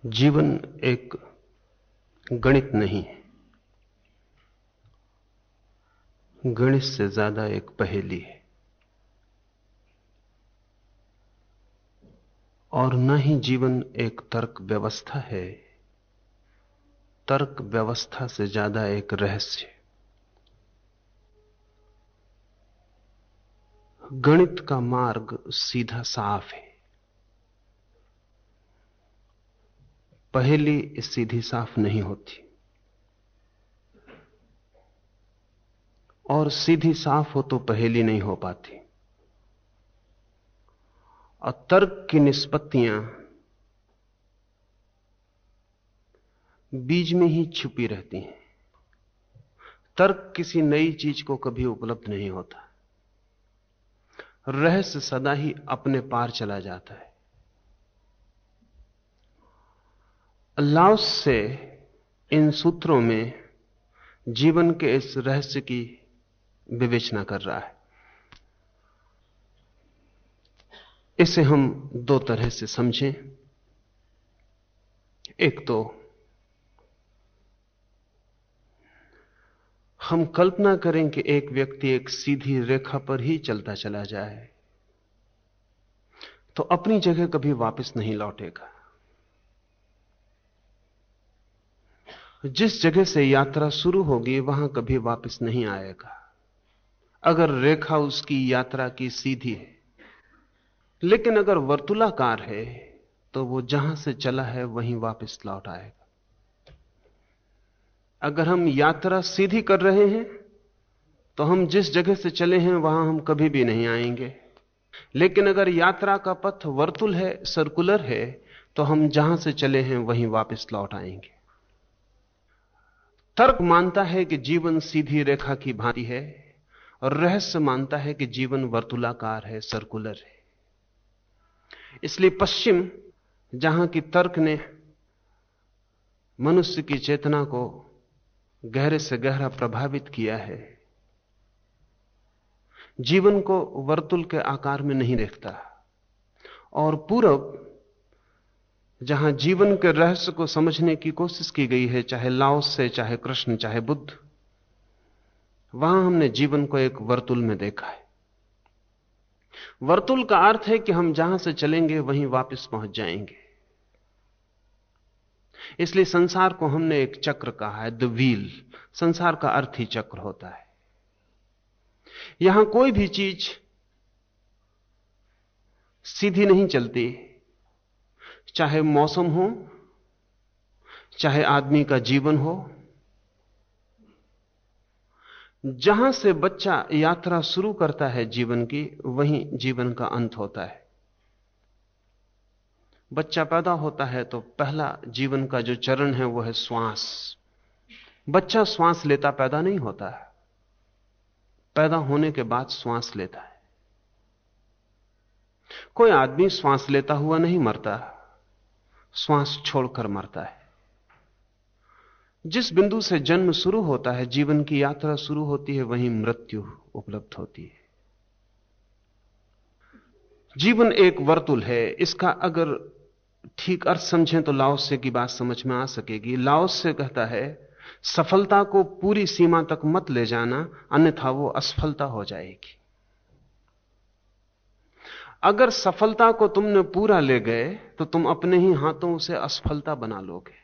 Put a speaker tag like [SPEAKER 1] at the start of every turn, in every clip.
[SPEAKER 1] जीवन एक गणित नहीं है। गणित से ज्यादा एक पहेली है, और न ही जीवन एक तर्क व्यवस्था है। तर्क व्यवस्था से ज्यादा एक रहस्य है। गणित का मार्ग सीधा साफ है, पहेली सीधी साफ नहीं होती, और सीधी साफ हो तो पहेली नहीं हो पाती। और तर्क की निष्पत्तियां बीच में ही छुपी रहती हैं। तर्क किसी नई चीज को कभी उपलब्ध नहीं होता। रहस्य सदा ही अपने पार चला जाता है। लाओस से इन सूत्रों में जीवन के इस रहस्य की विवेचना कर रहा है। इसे हम दो तरह से समझें। एक तो हम कल्पना करें कि एक व्यक्ति एक सीधी रेखा पर ही चलता चला जाए तो अपनी जगह कभी वापस नहीं लौटेगा। जिस जगह से यात्रा शुरू होगी वहां कभी वापस नहीं आएगा, अगर रेखा उसकी यात्रा की सीधी है। लेकिन अगर वर्तुलाकार है तो वो जहां से चला है वहीं वापस लौट आएगा। अगर हम यात्रा सीधी कर रहे हैं तो हम जिस जगह से चले हैं वहां हम कभी भी नहीं आएंगे। लेकिन अगर यात्रा का पथ वर्तुल है, सर्कुलर है, तो हम जहां से चले हैं वहीं वापस लौट आएंगे। तर्क मानता है कि जीवन सीधी रेखा की भांति है, और रहस्य मानता है कि जीवन वर्तुलाकार है, सर्कुलर है। इसलिए पश्चिम, जहां की तर्क ने मनुष्य की चेतना को गहरे से गहरा प्रभावित किया है, जीवन को वर्तुल के आकार में नहीं देखता। और पूरब, जहां जीवन के रहस्य को समझने की कोशिश की गई है, चाहे लाओस से, चाहे कृष्ण, चाहे बुद्ध, वहां हमने जीवन को एक वर्तुल में देखा है। वर्तुल का अर्थ है कि हम जहां से चलेंगे वहीं वापस पहुंच जाएंगे। इसलिए संसार को हमने एक चक्र कहा है, द व्हील। संसार का अर्थ ही चक्र होता है। यहां कोई भी चीज सीधी नहीं चलती, चाहे मौसम हो, चाहे आदमी का जीवन हो। जहां से बच्चा यात्रा शुरू करता है जीवन की, वहीं जीवन का अंत होता है। बच्चा पैदा होता है तो पहला जीवन का जो चरण है वो है श्वास। बच्चा श्वास लेता पैदा नहीं होता है, पैदा होने के बाद श्वास लेता है। कोई आदमी श्वास लेता हुआ नहीं मरता, श्वास छोड़कर मरता है। जिस बिंदु से जन्म शुरू होता है, जीवन की यात्रा शुरू होती है, वहीं मृत्यु उपलब्ध होती है। जीवन एक वर्तुल है। इसका अगर ठीक अर्थ समझें तो लाओस से की बात समझ में आ सकेगी। लाओस से कहता है, सफलता को पूरी सीमा तक मत ले जाना, अन्यथा वो असफलता हो जाएगी। अगर सफलता को तुमने पूरा ले गए तो तुम अपने ही हाथों से असफलता बना लोगे।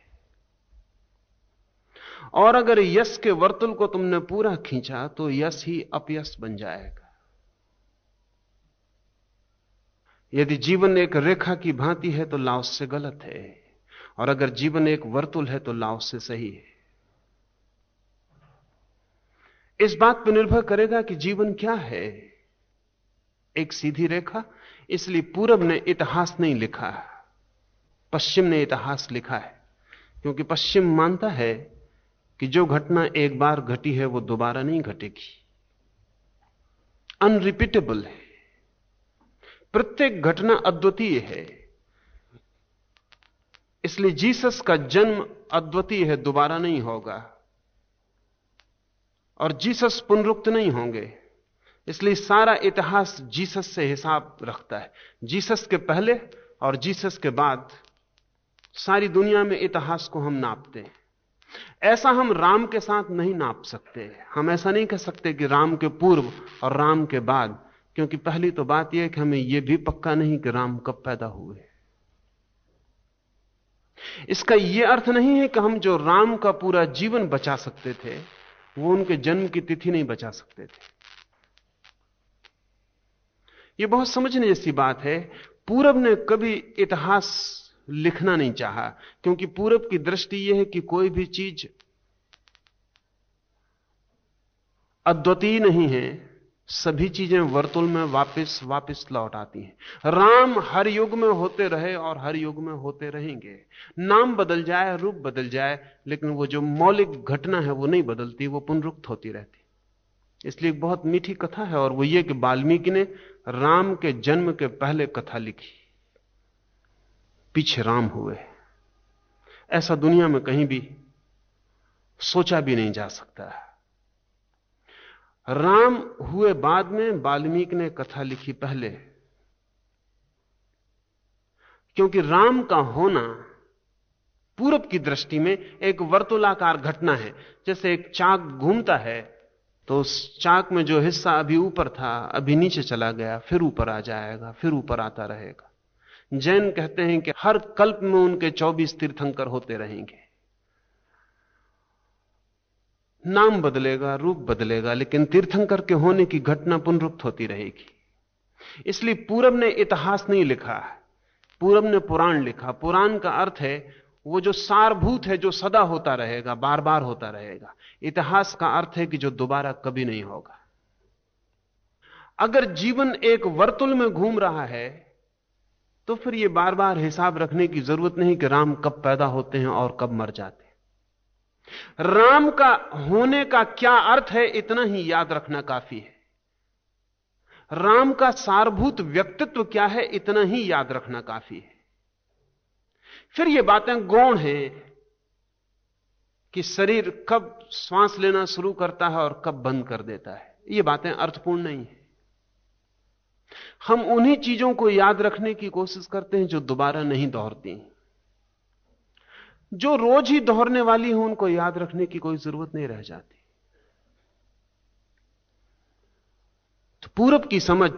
[SPEAKER 1] और अगर यश के वर्तुल को तुमने पूरा खींचा तो यश ही अपयश बन जाएगा। यदि जीवन एक रेखा की भांति है तो लाओस से गलत है, और अगर जीवन एक वर्तुल है तो लाओस से सही है। इस बात पर निर्भर करेगा कि जीवन क्या है। एक सीधी रेखा। इसलिए पूरब ने इतिहास नहीं लिखा, पश्चिम ने इतिहास लिखा है। क्योंकि पश्चिम मानता है कि जो घटना एक बार घटी है वो दोबारा नहीं घटेगी, अनरिपीटेबल है। प्रत्येक घटना अद्वितीय है। इसलिए जीसस का जन्म अद्वितीय है, दोबारा नहीं होगा। और जीसस पुनरुक्त नहीं होंगे। इसलिए सारा इतिहास जीसस से हिसाब रखता है। जीसस के पहले और जीसस के बाद सारी दुनिया में इतिहास को हम नापते हैं। ऐसा हम राम के साथ नहीं नाप सकते। हम ऐसा नहीं कह सकते कि राम के पूर्व और राम के बाद, क्योंकि पहली तो बात यह कि हमें यह भी पक्का नहीं कि राम कब पैदा हुए। इसका यह अर्थ नहीं है कि हम जो राम का पूरा जीवन बचा सकते थे वो उनके जन्म की तिथि नहीं बचा सकते थे। यह बहुत समझने जैसी बात है। पूरब ने कभी इतिहास लिखना नहीं चाहा, क्योंकि पूरब की दृष्टि यह है कि कोई भी चीज अद्वितीय नहीं है, सभी चीजें वर्तुल में वापस वापस लौट आती हैं। राम हर युग में होते रहे और हर युग में होते रहेंगे। नाम बदल जाए, रूप बदल जाए, लेकिन वो जो मौलिक घटना है वो नहीं बदलती, वो पुनरुक्त होती रहती। इसलिए एक बहुत मीठी कथा है, और वो ये कि वाल्मीकि ने राम के जन्म के पहले कथा लिखी, पीछे राम हुए। ऐसा दुनिया में कहीं भी सोचा भी नहीं जा सकता। राम हुए बाद में, वाल्मीकि ने कथा लिखी पहले, क्योंकि राम का होना पूरब की दृष्टि में एक वर्तुलाकार घटना है। जैसे एक चाक घूमता है तो उस चाक में जो हिस्सा अभी ऊपर था अभी नीचे चला गया, फिर ऊपर आ जाएगा, फिर ऊपर आता रहेगा। जैन कहते हैं कि हर कल्प में उनके 24 तीर्थंकर होते रहेंगे। नाम बदलेगा, रूप बदलेगा, लेकिन तीर्थंकर के होने की घटना पुनरुक्त होती रहेगी। इसलिए पूरब ने इतिहास नहीं लिखा, पूरब ने पुराण लिखा। पुराण का अर्थ है वो जो सारभूत है, जो सदा होता रहेगा, बार बार होता रहेगा। इतिहास का अर्थ है कि जो दोबारा कभी नहीं होगा। अगर जीवन एक वर्तुल में घूम रहा है तो फिर यह बार बार हिसाब रखने की जरूरत नहीं कि राम कब पैदा होते हैं और कब मर जाते हैं। राम का होने का क्या अर्थ है इतना ही याद रखना काफी है। राम का सारभूत व्यक्तित्व क्या है इतना ही याद रखना काफी है। फिर ये बातें गौण हैं कि शरीर कब श्वास लेना शुरू करता है और कब बंद कर देता है, ये बातें अर्थपूर्ण नहीं है। हम उन्हीं चीजों को याद रखने की कोशिश करते हैं जो दोबारा नहीं दोहरती। जो रोज ही दोहरने वाली हो उनको याद रखने की कोई जरूरत नहीं रह जाती। तो पूरब की समझ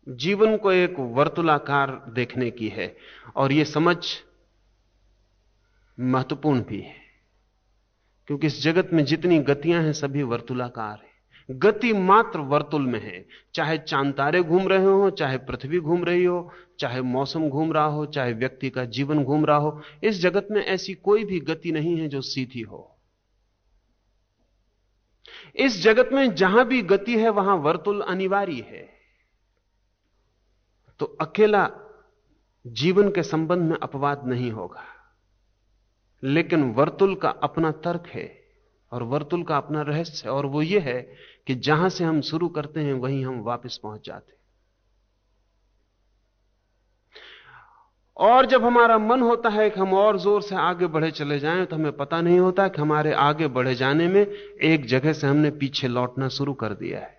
[SPEAKER 1] जीवन को एक वर्तुलाकार देखने की है, और यह समझ महत्वपूर्ण भी है, क्योंकि इस जगत में जितनी गतियां हैं सभी वर्तुलाकार हैं। गति मात्र वर्तुल में है, चाहे चांद तारे घूम रहे हो, चाहे पृथ्वी घूम रही हो, चाहे मौसम घूम रहा हो, चाहे व्यक्ति का जीवन घूम रहा हो। इस जगत में ऐसी कोई भी गति नहीं है जो सीधी हो। इस जगत में जहां भी गति है वहां वर्तुल अनिवार्य है। तो अकेला जीवन के संबंध में अपवाद नहीं होगा, लेकिन वर्तुल का अपना तर्क है और वर्तुल का अपना रहस्य है, और वो ये है कि जहां से हम शुरू करते हैं वहीं हम वापस पहुंच जाते हैं। और जब हमारा मन होता है कि हम और जोर से आगे बढ़े चले जाएं, तो हमें पता नहीं होता कि हमारे आगे बढ़े जाने में एक जगह से हमने पीछे लौटना शुरू कर दिया है।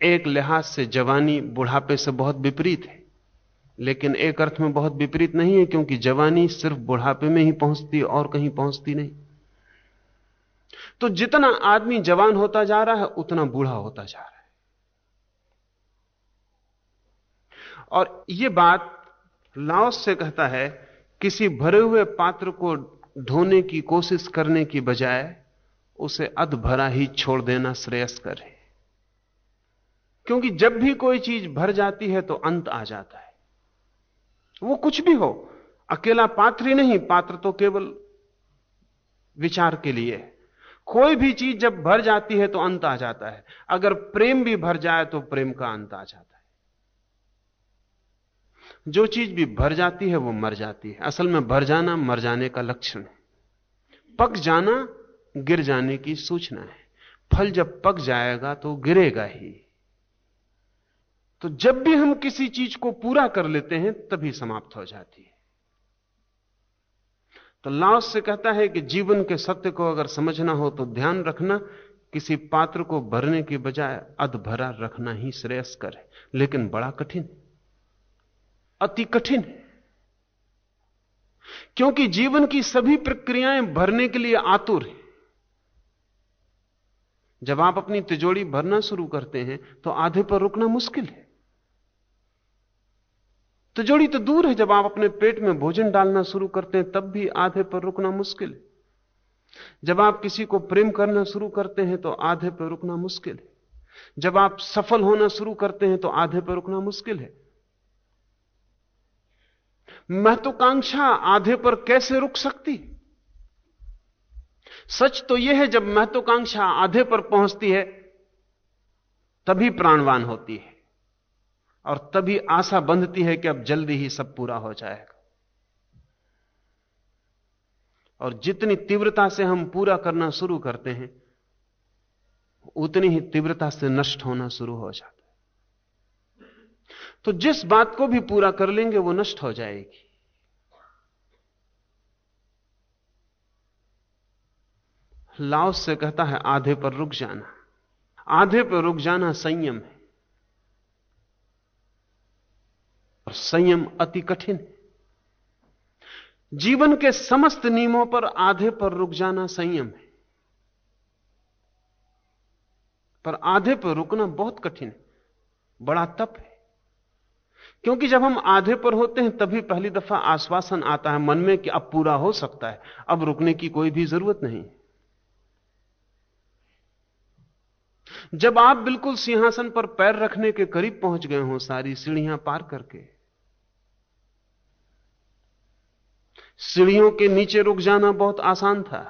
[SPEAKER 1] एक लिहाज से जवानी बुढ़ापे से बहुत विपरीत है, लेकिन एक अर्थ में बहुत विपरीत नहीं है, क्योंकि जवानी सिर्फ बुढ़ापे में ही पहुंचती और कहीं पहुंचती नहीं। तो जितना आदमी जवान होता जा रहा है उतना बूढ़ा होता जा रहा है। और यह बात लाओस से कहता है, किसी भरे हुए पात्र को ढोने की कोशिश करने की बजाय उसे अध भरा ही छोड़ देना श्रेयस्कर है। क्योंकि जब भी कोई चीज भर जाती है तो अंत आ जाता है। वो कुछ भी हो, अकेला पात्र ही नहीं, पात्र तो केवल विचार के लिए। कोई भी चीज जब भर जाती है तो अंत आ जाता है। अगर प्रेम भी भर जाए तो प्रेम का अंत आ जाता है। जो चीज भी भर जाती है वो मर जाती है। असल में भर जाना मर जाने का लक्षण है। पक जाना गिर जाने की सूचना है। फल जब पक जाएगा तो गिरेगा ही। तो जब भी हम किसी चीज को पूरा कर लेते हैं तभी समाप्त हो जाती है। तो लाओस से कहता है कि जीवन के सत्य को अगर समझना हो तो ध्यान रखना, किसी पात्र को भरने की बजाय अध भरा रखना ही श्रेयस्कर है, लेकिन बड़ा कठिन। अति कठिन है, क्योंकि जीवन की सभी प्रक्रियाएं भरने के लिए आतुर हैं। जब आप अपनी तिजोरी भरना शुरू करते हैं तो आधे पर रुकना मुश्किल है। तिजोरी तो दूर है, जब आप अपने पेट में भोजन डालना शुरू करते हैं तब भी आधे पर रुकना मुश्किल है। जब आप किसी को प्रेम करना शुरू करते हैं तो आधे पर रुकना मुश्किल है। जब आप सफल होना शुरू करते हैं तो आधे पर रुकना मुश्किल है। महत्वाकांक्षा आधे पर कैसे रुक सकती? सच तो यह है, जब महत्वाकांक्षा आधे पर पहुंचती है तभी प्राणवान होती है और तभी आशा बंधती है कि अब जल्दी ही सब पूरा हो जाएगा। और जितनी तीव्रता से हम पूरा करना शुरू करते हैं उतनी ही तीव्रता से नष्ट होना शुरू हो जाता है। तो जिस बात को भी पूरा कर लेंगे वो नष्ट हो जाएगी। लाओस से कहता है आधे पर रुक जाना। आधे पर रुक जाना संयम है, और संयम अति कठिन है। जीवन के समस्त नियमों पर आधे पर रुक जाना संयम है, पर आधे पर रुकना बहुत कठिन है, बड़ा तप है। क्योंकि जब हम आधे पर होते हैं तभी पहली दफा आश्वासन आता है मन में कि अब पूरा हो सकता है, अब रुकने की कोई भी जरूरत नहीं। जब आप बिल्कुल सिंहासन पर पैर रखने के करीब पहुंच गए हो, सारी सीढ़ियां पार करके, सीढ़ियों के नीचे रुक जाना बहुत आसान था।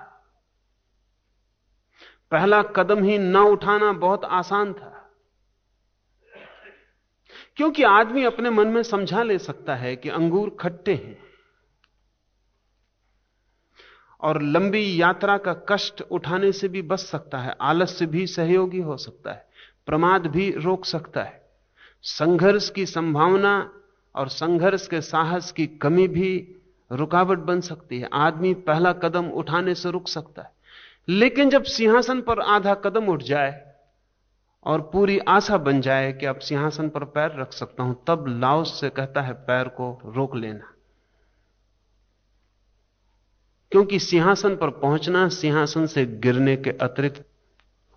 [SPEAKER 1] पहला कदम ही न उठाना बहुत आसान था, क्योंकि आदमी अपने मन में समझा ले सकता है कि अंगूर खट्टे हैं और लंबी यात्रा का कष्ट उठाने से भी बच सकता है, आलस्य भी सहयोगी हो सकता है, प्रमाद भी रोक सकता है, संघर्ष की संभावना और संघर्ष के साहस की कमी भी रुकावट बन सकती है। आदमी पहला कदम उठाने से रुक सकता है, लेकिन जब सिंहासन पर आधा कदम उठ जाए और पूरी आशा बन जाए कि अब सिंहासन पर पैर रख सकता हूं, तब लाओस से कहता है पैर को रोक लेना। क्योंकि सिंहासन पर पहुंचना सिंहासन से गिरने के अतिरिक्त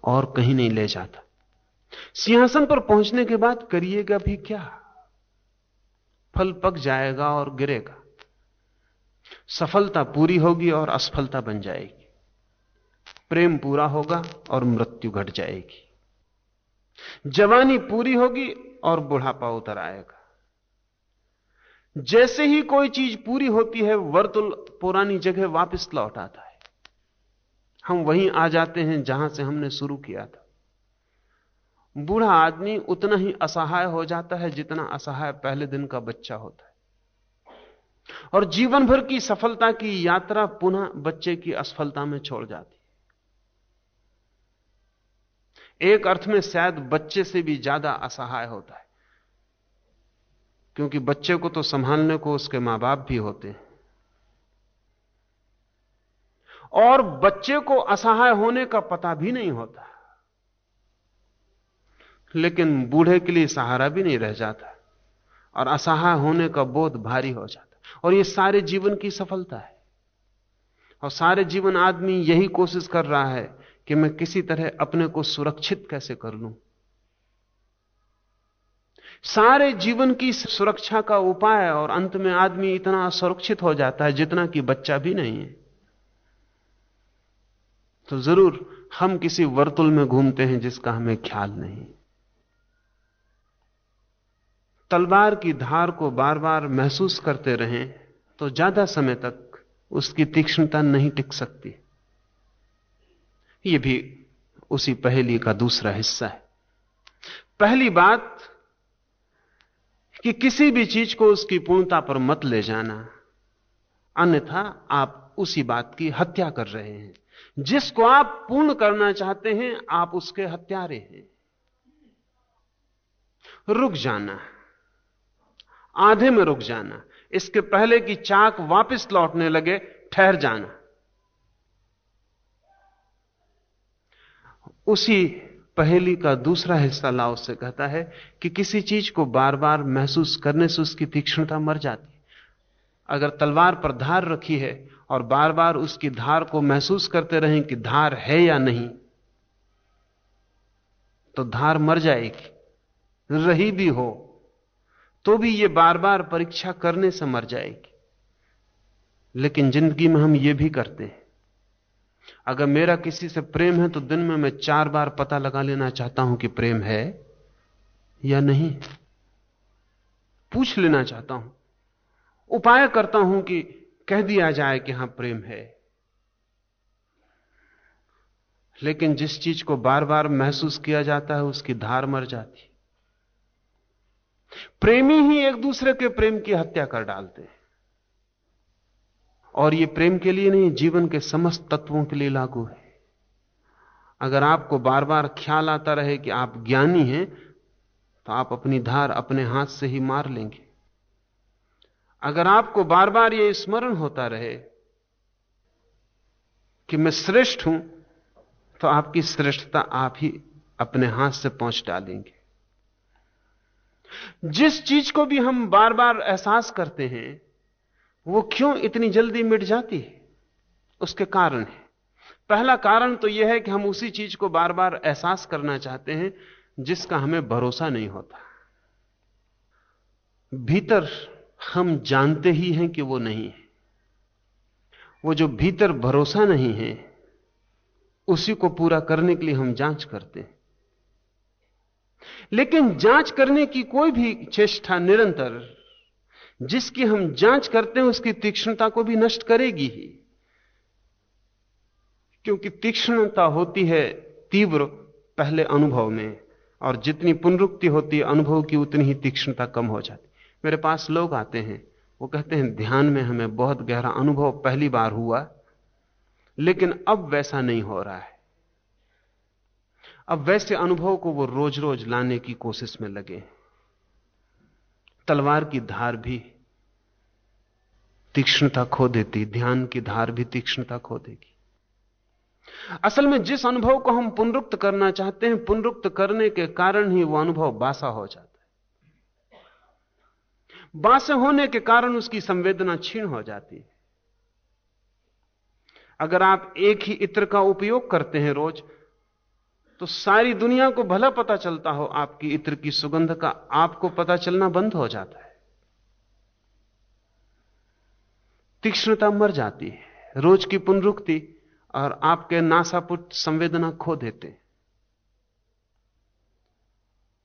[SPEAKER 1] और कहीं नहीं ले जाता। सिंहासन पर पहुंचने के बाद करिएगा भी क्या? फल पक जाएगा और गिरेगा, सफलता पूरी होगी और असफलता बन जाएगी, प्रेम पूरा होगा और मृत्यु घट जाएगी, जवानी पूरी होगी और बुढ़ापा उतर आएगा। जैसे ही कोई चीज पूरी होती है वर्तुल पुरानी जगह वापस लौट आता है, हम वहीं आ जाते हैं जहां से हमने शुरू किया था। बूढ़ा आदमी उतना ही असहाय हो जाता है जितना असहाय पहले दिन का बच्चा होता है, और जीवन भर की सफलता की यात्रा पुनः बच्चे की असफलता में छोड़ जाती है। एक अर्थ में शायद बच्चे से भी ज्यादा असहाय होता है, क्योंकि बच्चे को तो संभालने को उसके मां बाप भी होते हैं, और बच्चे को असहाय होने का पता भी नहीं होता, लेकिन बूढ़े के लिए सहारा भी नहीं रह जाता और असहाय होने का बोध भारी हो जाता। और यह सारे जीवन की सफलता है, और सारे जीवन आदमी यही कोशिश कर रहा है कि मैं किसी तरह अपने को सुरक्षित कैसे कर लूं। सारे जीवन की सुरक्षा का उपाय, और अंत में आदमी इतना असुरक्षित हो जाता है जितना कि बच्चा भी नहीं है। तो जरूर हम किसी वर्तुल में घूमते हैं जिसका हमें ख्याल नहीं। तलवार की धार को बार बार महसूस करते रहें तो ज्यादा समय तक उसकी तीक्ष्णता नहीं टिक सकती। यह भी उसी पहेली का दूसरा हिस्सा है। पहली बात कि किसी भी चीज को उसकी पूर्णता पर मत ले जाना, अन्यथा आप उसी बात की हत्या कर रहे हैं। जिसको आप पूर्ण करना चाहते हैं आप उसके हत्यारे हैं। रुक जाना, आधे में रुक जाना, इसके पहले कि चाक वापस लौटने लगे ठहर जाना। उसी पहेली का दूसरा हिस्सा लाओ से कहता है कि किसी चीज को बार बार महसूस करने से उसकी तीक्ष्णता मर जाती है। अगर तलवार पर धार रखी है और बार बार उसकी धार को महसूस करते रहें कि धार है या नहीं, तो धार मर जाएगी। रही भी हो तो भी यह बार बार परीक्षा करने से मर जाएगी। लेकिन जिंदगी में हम यह भी करते हैं। अगर मेरा किसी से प्रेम है तो दिन में मैं 4 बार पता लगा लेना चाहता हूं कि प्रेम है या नहीं। पूछ लेना चाहता हूं, उपाय करता हूं कि कह दिया जाए कि हां प्रेम है। लेकिन जिस चीज को बार बार महसूस किया जाता है उसकी धार मर जाती है। प्रेमी ही एक दूसरे के प्रेम की हत्या कर डालते हैं। और यह प्रेम के लिए नहीं, जीवन के समस्त तत्वों के लिए लागू है। अगर आपको बार बार ख्याल आता रहे कि आप ज्ञानी हैं, तो आप अपनी धार अपने हाथ से ही मार लेंगे। अगर आपको बार बार यह स्मरण होता रहे कि मैं श्रेष्ठ हूं, तो आपकी श्रेष्ठता आप ही अपने हाथ से पहुंच डालेंगे। जिस चीज को भी हम बार बार एहसास करते हैं वो क्यों इतनी जल्दी मिट जाती है, उसके कारण है। पहला कारण तो यह है कि हम उसी चीज को बार बार एहसास करना चाहते हैं जिसका हमें भरोसा नहीं होता। भीतर हम जानते ही हैं कि वो नहीं है। वो जो भीतर भरोसा नहीं है उसी को पूरा करने के लिए हम जांच करते हैं। लेकिन जांच करने की कोई भी चेष्टा निरंतर जिसकी हम जांच करते हैं उसकी तीक्ष्णता को भी नष्ट करेगी ही। क्योंकि तीक्ष्णता होती है तीव्र पहले अनुभव में, और जितनी पुनरुक्ति होती है अनुभव की उतनी ही तीक्ष्णता कम हो जाती। मेरे पास लोग आते हैं, वो कहते हैं ध्यान में हमें बहुत गहरा अनुभव पहली बार हुआ, लेकिन अब वैसा नहीं हो रहा है। अब वैसे अनुभव को वो रोज रोज लाने की कोशिश में लगे हैं। तलवार की धार भी तीक्ष्णता खो देती, ध्यान की धार भी तीक्ष्णता खो देगी। असल में जिस अनुभव को हम पुनरुक्त करना चाहते हैं, पुनरुक्त करने के कारण ही वो अनुभव बासा हो जाता है। बासे होने के कारण उसकी संवेदना क्षीण हो जाती है। अगर आप एक ही इत्र का उपयोग करते हैं रोज, तो सारी दुनिया को भला पता चलता हो आपकी इत्र की सुगंध का, आपको पता चलना बंद हो जाता है। तीक्ष्णता मर जाती है। रोज की पुनरुक्ति और आपके नासापुट संवेदना खो देते हैं।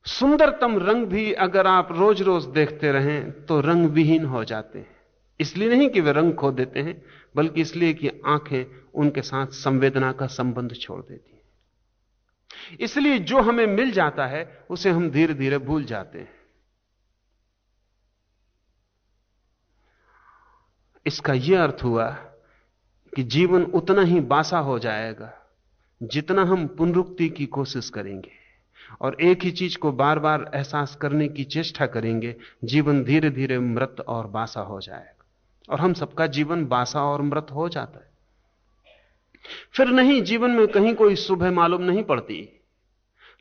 [SPEAKER 1] सुंदरतम रंग भी अगर आप रोज रोज देखते रहें तो रंग विहीन हो जाते हैं। इसलिए नहीं कि वे रंग खो देते हैं, बल्कि इसलिए कि आंखें उनके साथ संवेदना का संबंध छोड़ देती हैं। इसलिए जो हमें मिल जाता है उसे हम धीरे धीरे भूल जाते हैं। इसका यह अर्थ हुआ कि जीवन उतना ही बासा हो जाएगा जितना हम पुनरुक्ति की कोशिश करेंगे और एक ही चीज को बार बार एहसास करने की चेष्टा करेंगे। जीवन धीरे धीरे मृत और बासा हो जाएगा, और हम सबका जीवन बासा और मृत हो जाता है। फिर नहीं, जीवन में कहीं कोई सुबह मालूम नहीं पड़ती,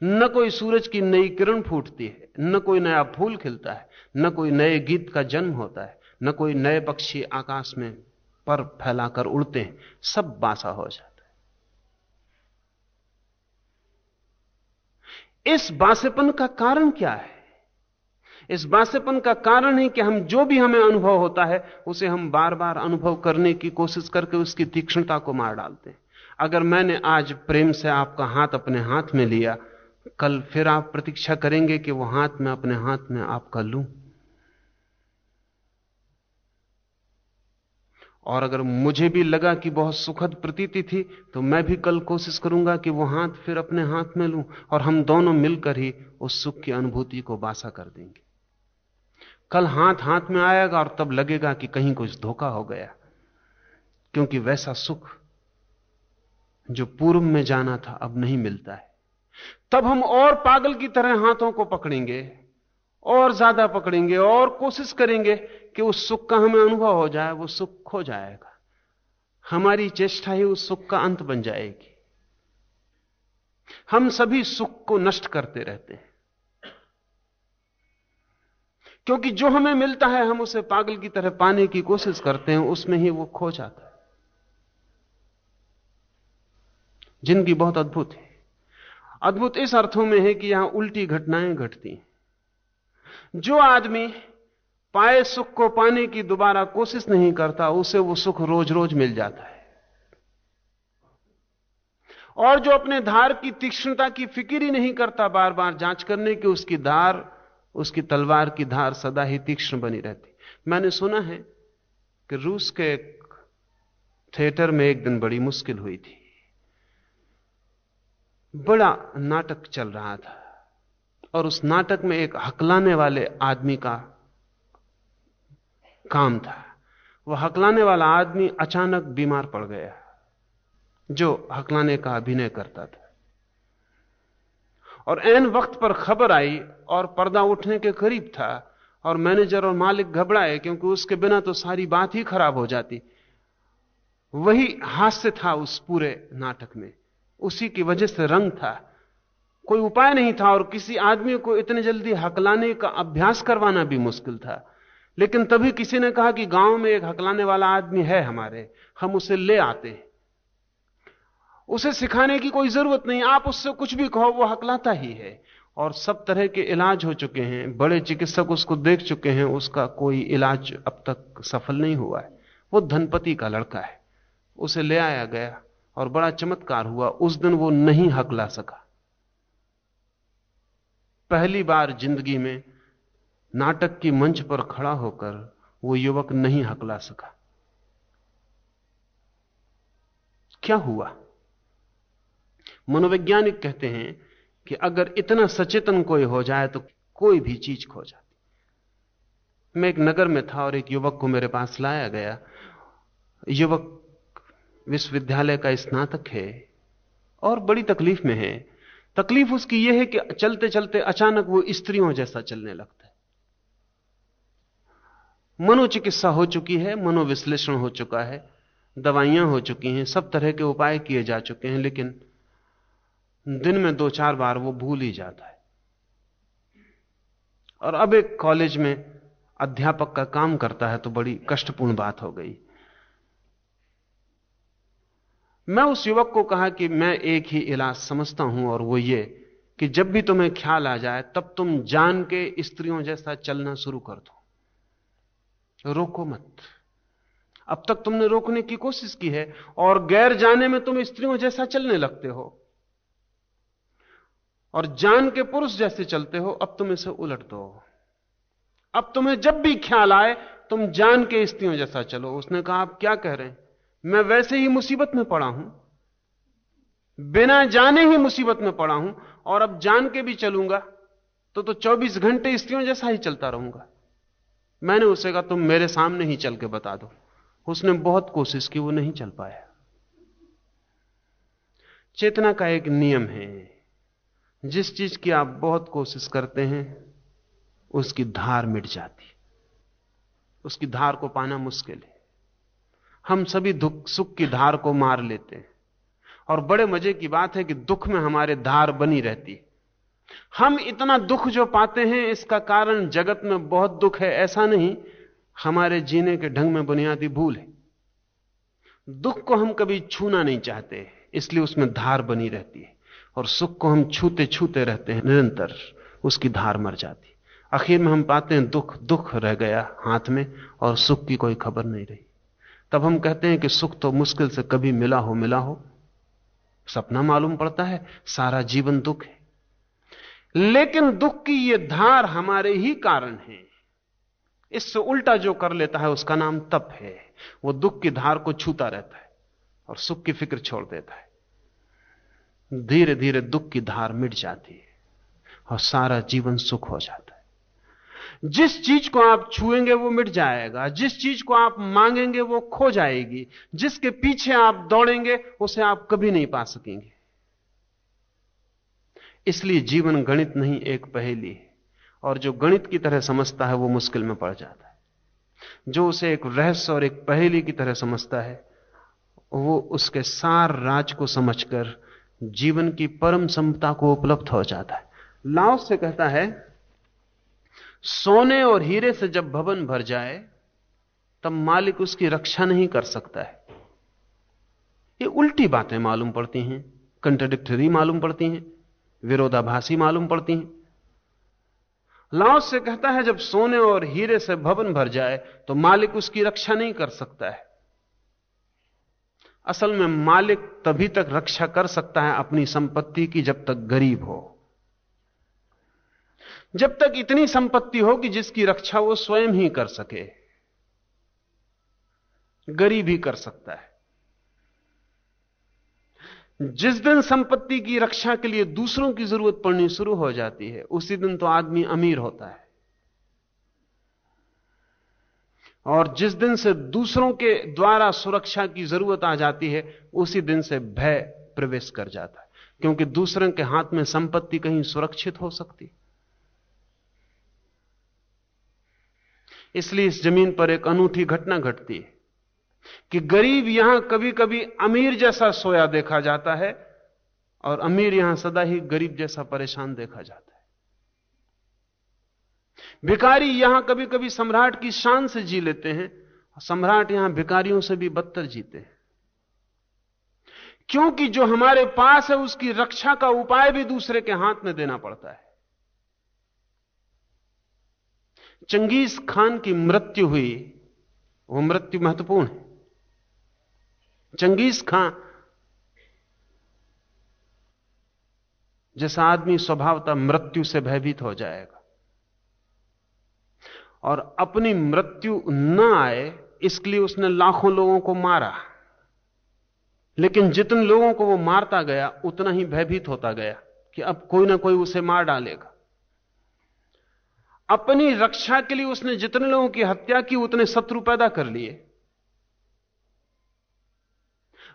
[SPEAKER 1] न कोई सूरज की नई किरण फूटती है, न कोई नया फूल खिलता है, न कोई नए गीत का जन्म होता है, न कोई नए पक्षी आकाश में पर फैलाकर उड़ते हैं। सब बासा हो जाता है। इस बासेपन का कारण क्या है? इस बासेपन का कारण है कि हम जो भी हमें अनुभव होता है उसे हम बार बार अनुभव करने की कोशिश करके उसकी तीक्ष्णता को मार डालते हैं। अगर मैंने आज प्रेम से आपका हाथ अपने हाथ में लिया, कल फिर आप प्रतीक्षा करेंगे कि वो हाथ में अपने हाथ में आपका लूं। और अगर मुझे भी लगा कि बहुत सुखद प्रतीति थी, तो मैं भी कल कोशिश करूंगा कि वो हाथ फिर अपने हाथ में लूं, और हम दोनों मिलकर ही उस सुख की अनुभूति को बासा कर देंगे। कल हाथ हाथ में आएगा और तब लगेगा कि कहीं कुछ धोखा हो गया, क्योंकि वैसा सुख जो पूर्व में जाना था अब नहीं मिलता है। तब हम और पागल की तरह हाथों को पकड़ेंगे, और ज्यादा पकड़ेंगे, और कोशिश करेंगे कि उस सुख का हमें अनुभव हो जाए। वो सुख खो जाएगा। हमारी चेष्टा ही उस सुख का अंत बन जाएगी। हम सभी सुख को नष्ट करते रहते हैं, क्योंकि जो हमें मिलता है हम उसे पागल की तरह पाने की कोशिश करते हैं, उसमें ही वो खो जाता है। जिंदगी बहुत अद्भुत है। अद्भुत इस अर्थों में है कि यहां उल्टी घटनाएं घटती हैं। जो आदमी पाए सुख को पाने की दोबारा कोशिश नहीं करता, उसे वो सुख रोज रोज मिल जाता है। और जो अपने धार की तीक्ष्णता की फिक्र ही नहीं करता, बार बार जांच करने की उसकी धार, उसकी तलवार की धार सदा ही तीक्ष्ण बनी रहती। मैंने सुना है कि रूस के एक थिएटर में एक दिन बड़ी मुश्किल हुई थी। बड़ा नाटक चल रहा था और उस नाटक में एक हकलाने वाले आदमी का काम था। वह हकलाने वाला आदमी अचानक बीमार पड़ गया, जो हकलाने का अभिनय करता था। और ऐन वक्त पर खबर आई और पर्दा उठने के करीब था, और मैनेजर और मालिक घबराए, क्योंकि उसके बिना तो सारी बात ही खराब हो जाती। वही हास्य था उस पूरे नाटक में, उसी की वजह से रंग था। कोई उपाय नहीं था, और किसी आदमी को इतने जल्दी हकलाने का अभ्यास करवाना भी मुश्किल था। लेकिन तभी किसी ने कहा कि गांव में एक हकलाने वाला आदमी है हमारे, हम उसे ले आते हैं। उसे सिखाने की कोई जरूरत नहीं, आप उससे कुछ भी कहो वो हकलाता ही है। और सब तरह के इलाज हो चुके हैं, बड़े चिकित्सक उसको देख चुके हैं, उसका कोई इलाज अब तक सफल नहीं हुआ है। वो धनपति का लड़का है। उसे ले आया गया और बड़ा चमत्कार हुआ। उस दिन वो नहीं हकला सका। पहली बार जिंदगी में नाटक की मंच पर खड़ा होकर वो युवक नहीं हकला सका। क्या हुआ? मनोवैज्ञानिक कहते हैं कि अगर इतना सचेतन कोई हो जाए तो कोई भी चीज खो जाती। मैं एक नगर में था और एक युवक को मेरे पास लाया गया। युवक विश्वविद्यालय का स्नातक है और बड़ी तकलीफ में है। तकलीफ उसकी यह है कि चलते चलते अचानक वो स्त्रियों जैसा चलने लगता है। मनोचिकित्सा हो चुकी है, मनोविश्लेषण हो चुका है, दवाइयां हो चुकी हैं, सब तरह के उपाय किए जा चुके हैं, लेकिन दिन में 2-4 बार वो भूल ही जाता है। और अब एक कॉलेज में अध्यापक का काम करता है, तो बड़ी कष्टपूर्ण बात हो गई। मैं उस युवक को कहा कि मैं एक ही इलाज समझता हूं, और वो ये कि जब भी तुम्हें ख्याल आ जाए तब तुम जान के स्त्रियों जैसा चलना शुरू कर दो, रोको मत। अब तक तुमने रोकने की कोशिश की है और गैर जाने में तुम स्त्रियों जैसा चलने लगते हो, और जान के पुरुष जैसे चलते हो। अब तुम इसे उलट दो। अब तुम्हें जब भी ख्याल आए तुम जान के स्त्रियों जैसा चलो। उसने कहा, आप क्या कह रहे हैं? मैं वैसे ही मुसीबत में पड़ा हूं, बिना जाने ही मुसीबत में पड़ा हूं, और अब जान के भी चलूंगा तो 24 घंटे स्त्रियों जैसा ही चलता रहूंगा। मैंने उसे कहा, तुम मेरे सामने ही चल के बता दो। उसने बहुत कोशिश की, वो नहीं चल पाया। चेतना का एक नियम है, जिस चीज की आप बहुत कोशिश करते हैं उसकी धार मिट जाती, उसकी धार को पाना मुश्किल है। हम सभी दुख सुख की धार को मार लेते हैं, और बड़े मजे की बात है कि दुख में हमारे धार बनी रहती है। हम इतना दुख जो पाते हैं इसका कारण जगत में बहुत दुख है ऐसा नहीं, हमारे जीने के ढंग में बुनियादी भूल है। दुख को हम कभी छूना नहीं चाहते, इसलिए उसमें धार बनी रहती है, और सुख को हम छूते छूते रहते हैं निरंतर, उसकी धार मर जाती। आखिर में हम पाते हैं दुख दुख रह गया हाथ में और सुख की कोई खबर नहीं रही। तब हम कहते हैं कि सुख तो मुश्किल से कभी मिला हो, सपना मालूम पड़ता है, सारा जीवन दुख है। लेकिन दुख की यह धार हमारे ही कारण है। इससे उल्टा जो कर लेता है उसका नाम तप है। वो दुख की धार को छूता रहता है और सुख की फिक्र छोड़ देता है। धीरे धीरे दुख की धार मिट जाती है और सारा जीवन सुख हो जाता है। जिस चीज को आप छुएंगे वो मिट जाएगा, जिस चीज को आप मांगेंगे वो खो जाएगी, जिसके पीछे आप दौड़ेंगे उसे आप कभी नहीं पा सकेंगे। इसलिए जीवन गणित नहीं, एक पहेली है, और जो गणित की तरह समझता है वो मुश्किल में पड़ जाता है। जो उसे एक रहस्य और एक पहेली की तरह समझता है वो उसके सार राज को समझकर जीवन की परम समता को उपलब्ध हो जाता है। लाओ से कहता है, सोने और हीरे से जब भवन भर जाए तब मालिक उसकी रक्षा नहीं कर सकता है। ये उल्टी बातें मालूम पड़ती हैं, कंट्राडिक्टरी मालूम पड़ती हैं, विरोधाभासी मालूम पड़ती हैं। लाओ से कहता है, जब सोने और हीरे से भवन भर जाए तो मालिक उसकी रक्षा नहीं कर सकता है। असल में मालिक तभी तक रक्षा कर सकता है अपनी संपत्ति की जब तक गरीब हो। जब तक इतनी संपत्ति हो कि जिसकी रक्षा वो स्वयं ही कर सके, गरीब ही कर सकता है। जिस दिन संपत्ति की रक्षा के लिए दूसरों की जरूरत पड़नी शुरू हो जाती है, उसी दिन तो आदमी अमीर होता है। और जिस दिन से दूसरों के द्वारा सुरक्षा की जरूरत आ जाती है, उसी दिन से भय प्रवेश कर जाता है, क्योंकि दूसरों के हाथ में संपत्ति कहीं सुरक्षित हो सकती। इसलिए इस जमीन पर एक अनूठी घटना घटती है कि गरीब यहां कभी कभी अमीर जैसा सोया देखा जाता है, और अमीर यहां सदा ही गरीब जैसा परेशान देखा जाता है। भिखारी यहां कभी कभी सम्राट की शान से जी लेते हैं, सम्राट यहां भिखारियों से भी बदतर जीते हैं, क्योंकि जो हमारे पास है उसकी रक्षा का उपाय भी दूसरे के हाथ में देना पड़ता है। चंगेज खान की मृत्यु हुई, वो मृत्यु महत्वपूर्ण है। चंगेज खान जैसा आदमी स्वभावतः मृत्यु से भयभीत हो जाएगा, और अपनी मृत्यु न आए इसके लिए उसने लाखों लोगों को मारा। लेकिन जितने लोगों को वो मारता गया उतना ही भयभीत होता गया कि अब कोई ना कोई उसे मार डालेगा। अपनी रक्षा के लिए उसने जितने लोगों की हत्या की उतने शत्रु पैदा कर लिए।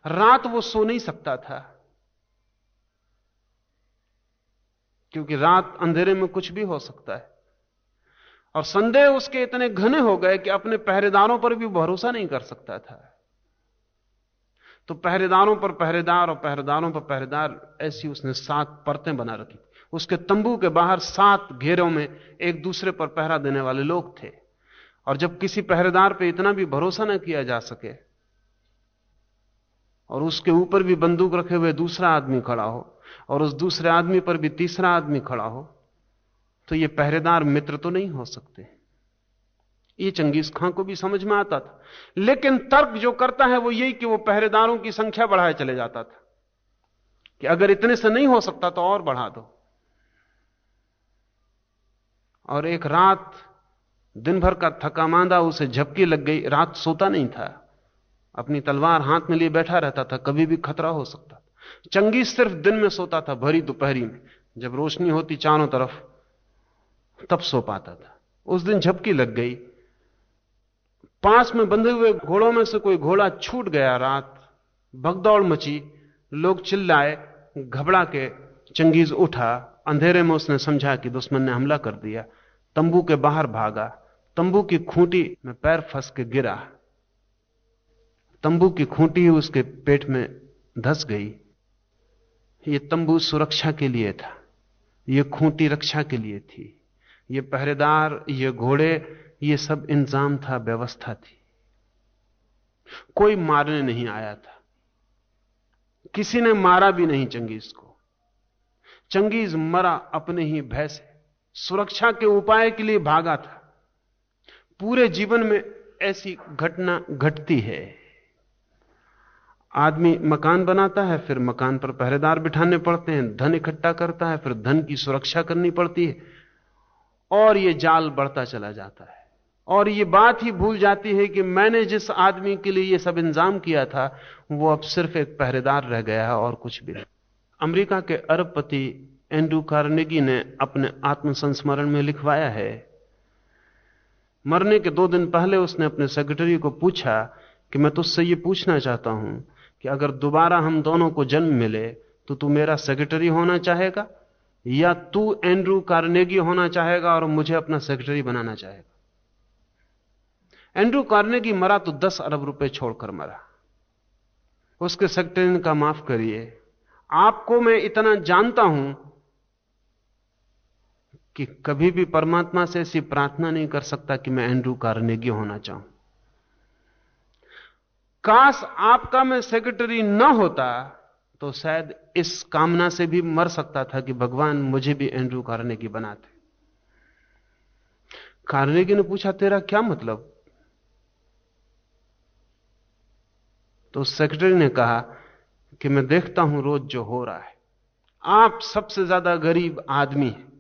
[SPEAKER 1] रात वो सो नहीं सकता था, क्योंकि रात अंधेरे में कुछ भी हो सकता है, और संदेह उसके इतने घने हो गए कि अपने पहरेदारों पर भी भरोसा नहीं कर सकता था। तो पहरेदारों पर पहरेदार और पहरेदारों पर पहरेदार, ऐसी उसने 7 परतें बना रखी। उसके तंबू के बाहर 7 घेरों में एक दूसरे पर पहरा देने वाले लोग थे, और जब किसी पहरेदार पर इतना भी भरोसा न किया जा सके और उसके ऊपर भी बंदूक रखे हुए दूसरा आदमी खड़ा हो और उस दूसरे आदमी पर भी तीसरा आदमी खड़ा हो, तो ये पहरेदार मित्र तो नहीं हो सकते। ये चंगेज खां को भी समझ में आता था, लेकिन तर्क जो करता है वो यही कि वो पहरेदारों की संख्या बढ़ाए चले जाता था कि अगर इतने से नहीं हो सकता तो और बढ़ा दो। और एक रात दिन भर का थका मांदा उसे झपकी लग गई। रात सोता नहीं था, अपनी तलवार हाथ में लिए बैठा रहता था, कभी भी खतरा हो सकता था। चंगेज सिर्फ दिन में सोता था, भरी दोपहरी में जब रोशनी होती चारों तरफ, तब सो पाता था। उस दिन झपकी लग गई, पास में बंधे हुए घोड़ों में से कोई घोड़ा छूट गया। रात भगदौड़ मची, लोग चिल्लाए, घबरा के चंगेज उठा। अंधेरे में उसने समझा कि दुश्मन ने हमला कर दिया, तंबू के बाहर भागा। तंबू की खूंटी में पैर फंस के गिरा, तंबू की खूंटी ही उसके पेट में धंस गई। ये तंबू सुरक्षा के लिए था, ये खूंटी रक्षा के लिए थी, ये पहरेदार, ये घोड़े, ये सब इंतजाम था, व्यवस्था थी। कोई मारने नहीं आया था, किसी ने मारा भी नहीं चंगेज को। चंगेज मरा अपने ही भय से, सुरक्षा के उपाय के लिए भागा था। पूरे जीवन में ऐसी घटना घटती है। आदमी मकान बनाता है, फिर मकान पर पहरेदार बिठाने पड़ते हैं, धन इकट्ठा करता है, फिर धन की सुरक्षा करनी पड़ती है, और यह जाल बढ़ता चला जाता है। और यह बात ही भूल जाती है कि मैंने जिस आदमी के लिए यह सब इंतजाम किया था वो अब सिर्फ एक पहरेदार रह गया है और कुछ भी नहीं। अमेरिका के अरबपति एंड्रू कार्नेगी ने अपने आत्मसंस्मरण में लिखवाया है, मरने के 2 दिन पहले उसने अपने सेक्रेटरी को पूछा कि मैं तुझसे यह पूछना चाहता हूं कि अगर दोबारा हम दोनों को जन्म मिले तो तू मेरा सेक्रेटरी होना चाहेगा या तू एंड्रू कार्नेगी होना चाहेगा और मुझे अपना सेक्रेटरी बनाना चाहेगा। एंड्रू कार्नेगी मरा तो 10 अरब रुपए छोड़कर मरा। उसके सेक्रेटरी ने कहा, माफ करिए, आपको मैं इतना जानता हूं कि कभी भी परमात्मा से ऐसी प्रार्थना नहीं कर सकता कि मैं एंड्रू कार्नेगी होना चाहूं। काश आपका मैं सेक्रेटरी न होता तो शायद इस कामना से भी मर सकता था कि भगवान मुझे भी एंड्रू कार्नेगी बनाते। कार्नेगी ने पूछा, तेरा क्या मतलब? तो सेक्रेटरी ने कहा कि मैं देखता हूं रोज जो हो रहा है। आप सबसे ज्यादा गरीब आदमी हैं,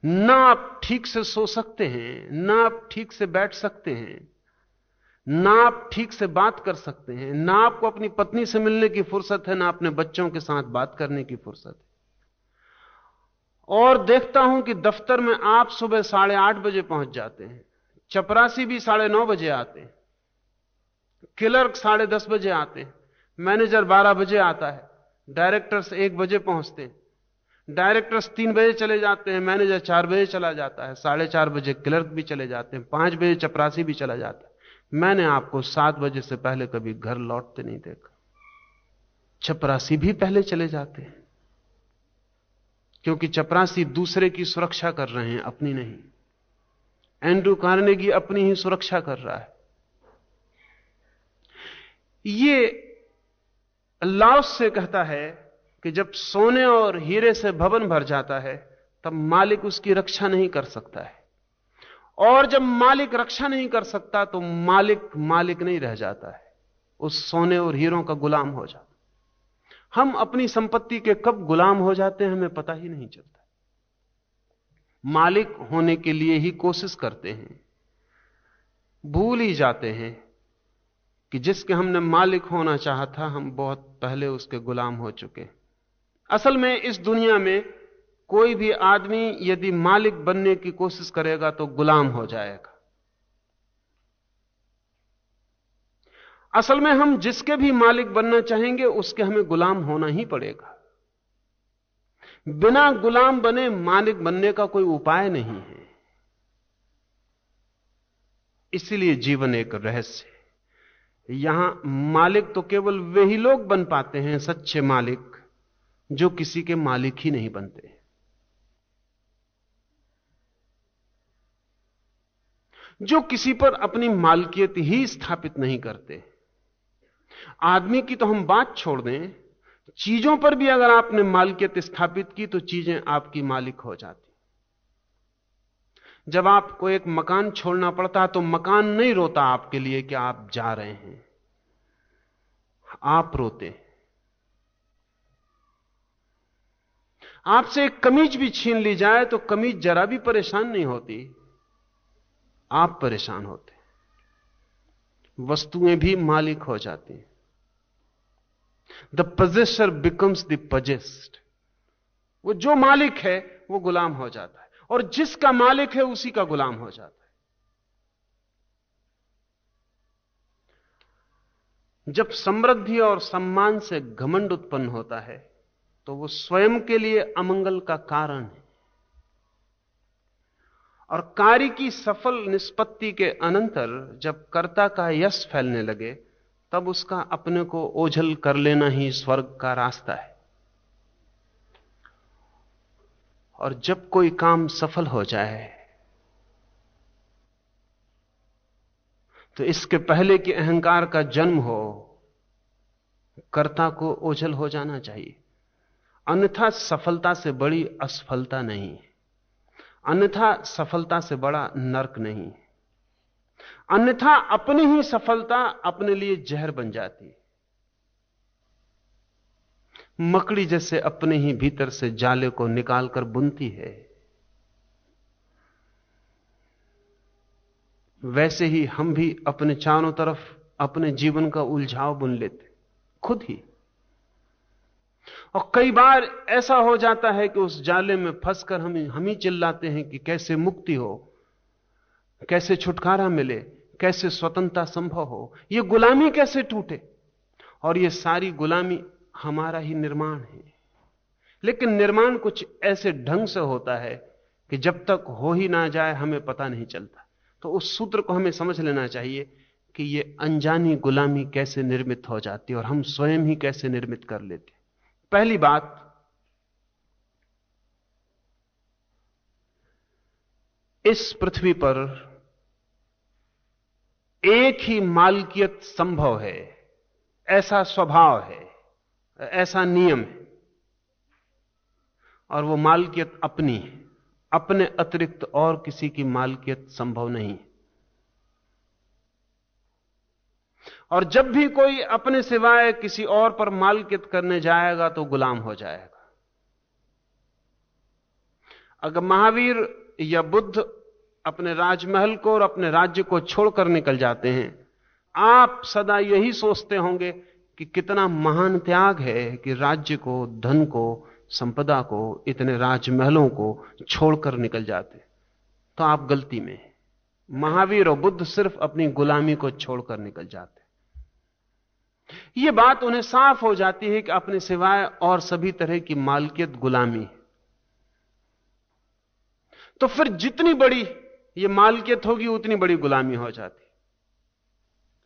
[SPEAKER 1] ना आप ठीक से सो सकते हैं, ना आप ठीक से बैठ सकते हैं, ना आप ठीक से बात कर सकते हैं, ना आपको अपनी पत्नी से मिलने की फुर्सत है, ना अपने बच्चों के साथ बात करने की फुर्सत है। और देखता हूं कि दफ्तर में आप सुबह 8:30 बजे पहुंच जाते हैं, चपरासी भी 9:30 बजे आते हैं, क्लर्क 10:30 बजे आते हैं, मैनेजर 12 बजे आता है, डायरेक्टर्स 1 बजे पहुंचते हैं, डायरेक्टर्स 3 बजे चले जाते हैं, मैनेजर 4 बजे चला जाता है, 4:30 बजे क्लर्क भी चले जाते हैं, 5 बजे चपरासी भी चला जाता है। मैंने आपको 7 बजे से पहले कभी घर लौटते नहीं देखा। चपरासी भी पहले चले जाते हैं, क्योंकि चपरासी दूसरे की सुरक्षा कर रहे हैं, अपनी नहीं। एंड्रू कार्नेगी अपनी ही सुरक्षा कर रहा है। ये लाओस से कहता है कि जब सोने और हीरे से भवन भर जाता है तब मालिक उसकी रक्षा नहीं कर सकता है, और जब मालिक रक्षा नहीं कर सकता तो मालिक मालिक नहीं रह जाता है, उस सोने और हीरों का गुलाम हो जाता। हम अपनी संपत्ति के कब गुलाम हो जाते हैं हमें पता ही नहीं चलता। मालिक होने के लिए ही कोशिश करते हैं, भूल ही जाते हैं कि जिसके हमने मालिक होना चाहा था हम बहुत पहले उसके गुलाम हो चुके। असल में इस दुनिया में कोई भी आदमी यदि मालिक बनने की कोशिश करेगा तो गुलाम हो जाएगा। असल में हम जिसके भी मालिक बनना चाहेंगे उसके हमें गुलाम होना ही पड़ेगा। बिना गुलाम बने मालिक बनने का कोई उपाय नहीं है। इसलिए जीवन एक रहस्य है। यहां मालिक तो केवल वे ही लोग बन पाते हैं, सच्चे मालिक, जो किसी के मालिक ही नहीं बनते। जो किसी पर अपनी मालकियत ही स्थापित नहीं करते। आदमी की तो हम बात छोड़ दें, चीजों पर भी अगर आपने मालकियत स्थापित की तो चीजें आपकी मालिक हो जाती। जब आपको एक मकान छोड़ना पड़ता तो मकान नहीं रोता आपके लिए कि आप जा रहे हैं, आप रोते। आपसे एक कमीज भी छीन ली जाए तो कमीज जरा भी परेशान नहीं होती, आप परेशान होते। वस्तुएं भी मालिक हो जाती हैं। The possessor becomes the possessed। वो जो मालिक है वो गुलाम हो जाता है, और जिसका मालिक है उसी का गुलाम हो जाता है। जब समृद्धि और सम्मान से घमंड उत्पन्न होता है तो वो स्वयं के लिए अमंगल का कारण है, और कार्य की सफल निष्पत्ति के अनंतर जब कर्ता का यश फैलने लगे तब उसका अपने को ओझल कर लेना ही स्वर्ग का रास्ता है। और जब कोई काम सफल हो जाए तो इसके पहले कि अहंकार का जन्म हो, कर्ता को ओझल हो जाना चाहिए। अन्यथा सफलता से बड़ी असफलता नहीं, अन्यथा सफलता से बड़ा नरक नहीं, अन्यथा अपनी ही सफलता अपने लिए जहर बन जाती। मकड़ी जैसे अपने ही भीतर से जाले को निकालकर बुनती है, वैसे ही हम भी अपने चारों तरफ अपने जीवन का उलझाव बुन लेते खुद ही। और कई बार ऐसा हो जाता है कि उस जाले में फंसकर हम ही चिल्लाते हैं कि कैसे मुक्ति हो, कैसे छुटकारा मिले, कैसे स्वतंत्रता संभव हो, यह गुलामी कैसे टूटे। और यह सारी गुलामी हमारा ही निर्माण है। लेकिन निर्माण कुछ ऐसे ढंग से होता है कि जब तक हो ही ना जाए हमें पता नहीं चलता। तो उस सूत्र को हमें समझ लेना चाहिए कि ये अनजानी गुलामी कैसे निर्मित हो जाती है और हम स्वयं ही कैसे निर्मित कर लेते। पहली बात, इस पृथ्वी पर एक ही मालकियत संभव है, ऐसा स्वभाव है, ऐसा नियम है, और वो मालकियत अपनी है। अपने अतिरिक्त और किसी की मालकियत संभव नहीं। और जब भी कोई अपने सिवाय किसी और पर मालकियत करने जाएगा तो गुलाम हो जाएगा। अगर महावीर या बुद्ध अपने राजमहल को और अपने राज्य को छोड़कर निकल जाते हैं, आप सदा यही सोचते होंगे कि कितना महान त्याग है कि राज्य को, धन को, संपदा को, इतने राजमहलों को छोड़कर निकल जाते। तो आप गलती में हैं। महावीर और बुद्ध सिर्फ अपनी गुलामी को छोड़कर निकल जाते। यह बात उन्हें साफ हो जाती है कि अपने सिवाय और सभी तरह की मालकियत गुलामी है। तो फिर जितनी बड़ी यह मालकियत होगी उतनी बड़ी गुलामी हो जाती।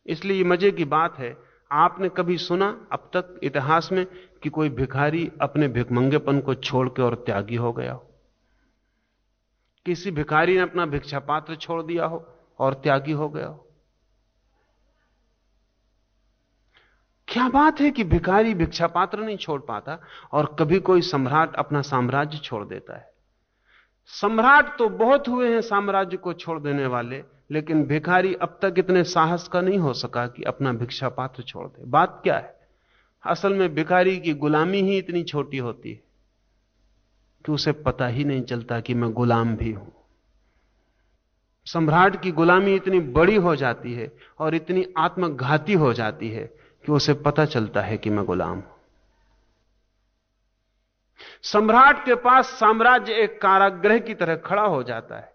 [SPEAKER 1] इसलिए यह मजे की बात है, आपने कभी सुना अब तक इतिहास में कि कोई भिखारी अपने भिखमंगेपन को छोड़ के और त्यागी हो गया हो? किसी भिखारी ने अपना भिक्षा पात्र छोड़ दिया हो और त्यागी हो गया हो? क्या बात है कि भिखारी भिक्षा पात्र नहीं छोड़ पाता और कभी कोई सम्राट अपना साम्राज्य छोड़ देता है। सम्राट तो बहुत हुए हैं साम्राज्य को छोड़ देने वाले, लेकिन भिखारी अब तक इतने साहस का नहीं हो सका कि अपना भिक्षा पात्र छोड़ दे। बात क्या है? असल में भिखारी की गुलामी ही इतनी छोटी होती है कि उसे पता ही नहीं चलता कि मैं गुलाम भी हूं। सम्राट की गुलामी इतनी बड़ी हो जाती है और इतनी आत्मघाती हो जाती है कि उसे पता चलता है कि मैं गुलाम हूं। सम्राट के पास साम्राज्य एक कारागृह की तरह खड़ा हो जाता है।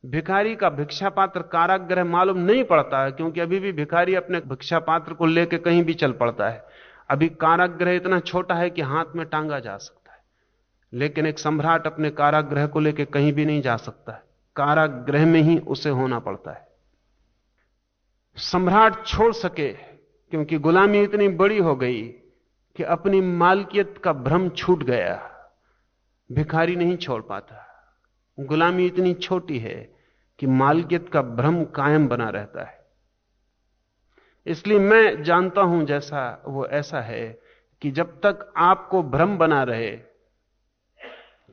[SPEAKER 1] भिखारी का भिक्षा पात्र कारागृह मालूम नहीं पड़ता है, क्योंकि अभी भी भिखारी अपने भिक्षा पात्र को लेकर कहीं भी चल पड़ता है। अभी कारागृह इतना छोटा है कि हाथ में टांगा जा सकता है, लेकिन एक सम्राट अपने कारागृह को लेकर कहीं भी नहीं जा सकता है। कारागृह में ही उसे होना पड़ता है। सम्राट छोड़ सके क्योंकि गुलामी इतनी बड़ी हो गई कि अपनी मालकियत का भ्रम छूट गया। भिखारी नहीं छोड़ पाता। गुलामी इतनी छोटी है कि मालकियत का भ्रम कायम बना रहता है। इसलिए मैं जानता हूं जैसा वो ऐसा है कि जब तक आपको भ्रम बना रहे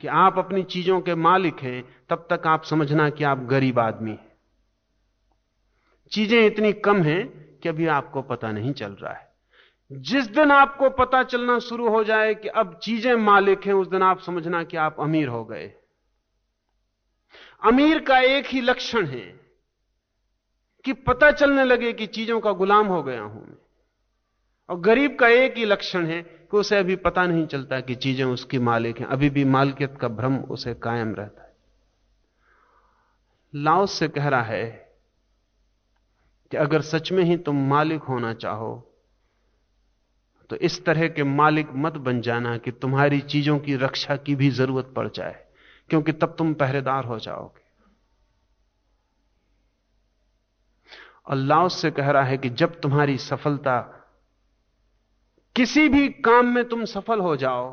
[SPEAKER 1] कि आप अपनी चीजों के मालिक हैं, तब तक आप समझना कि आप गरीब आदमी हैं। चीजें इतनी कम हैं कि अभी आपको पता नहीं चल रहा है। जिस दिन आपको पता चलना शुरू हो जाए कि अब चीजें मालिक हैं, उस दिन आप समझना कि आप अमीर हो गए। अमीर का एक ही लक्षण है कि पता चलने लगे कि चीजों का गुलाम हो गया हूं मैं। और गरीब का एक ही लक्षण है कि उसे अभी पता नहीं चलता कि चीजें उसकी मालिक हैं। अभी भी मालिकियत का भ्रम उसे कायम रहता है। लाओ से कह रहा है कि अगर सच में ही तुम मालिक होना चाहो तो इस तरह के मालिक मत बन जाना कि तुम्हारी चीजों की रक्षा की भी जरूरत पड़ जाए, क्योंकि तब तुम पहरेदार हो जाओगे। और लाओ से कह रहा है कि जब तुम्हारी सफलता, किसी भी काम में तुम सफल हो जाओ,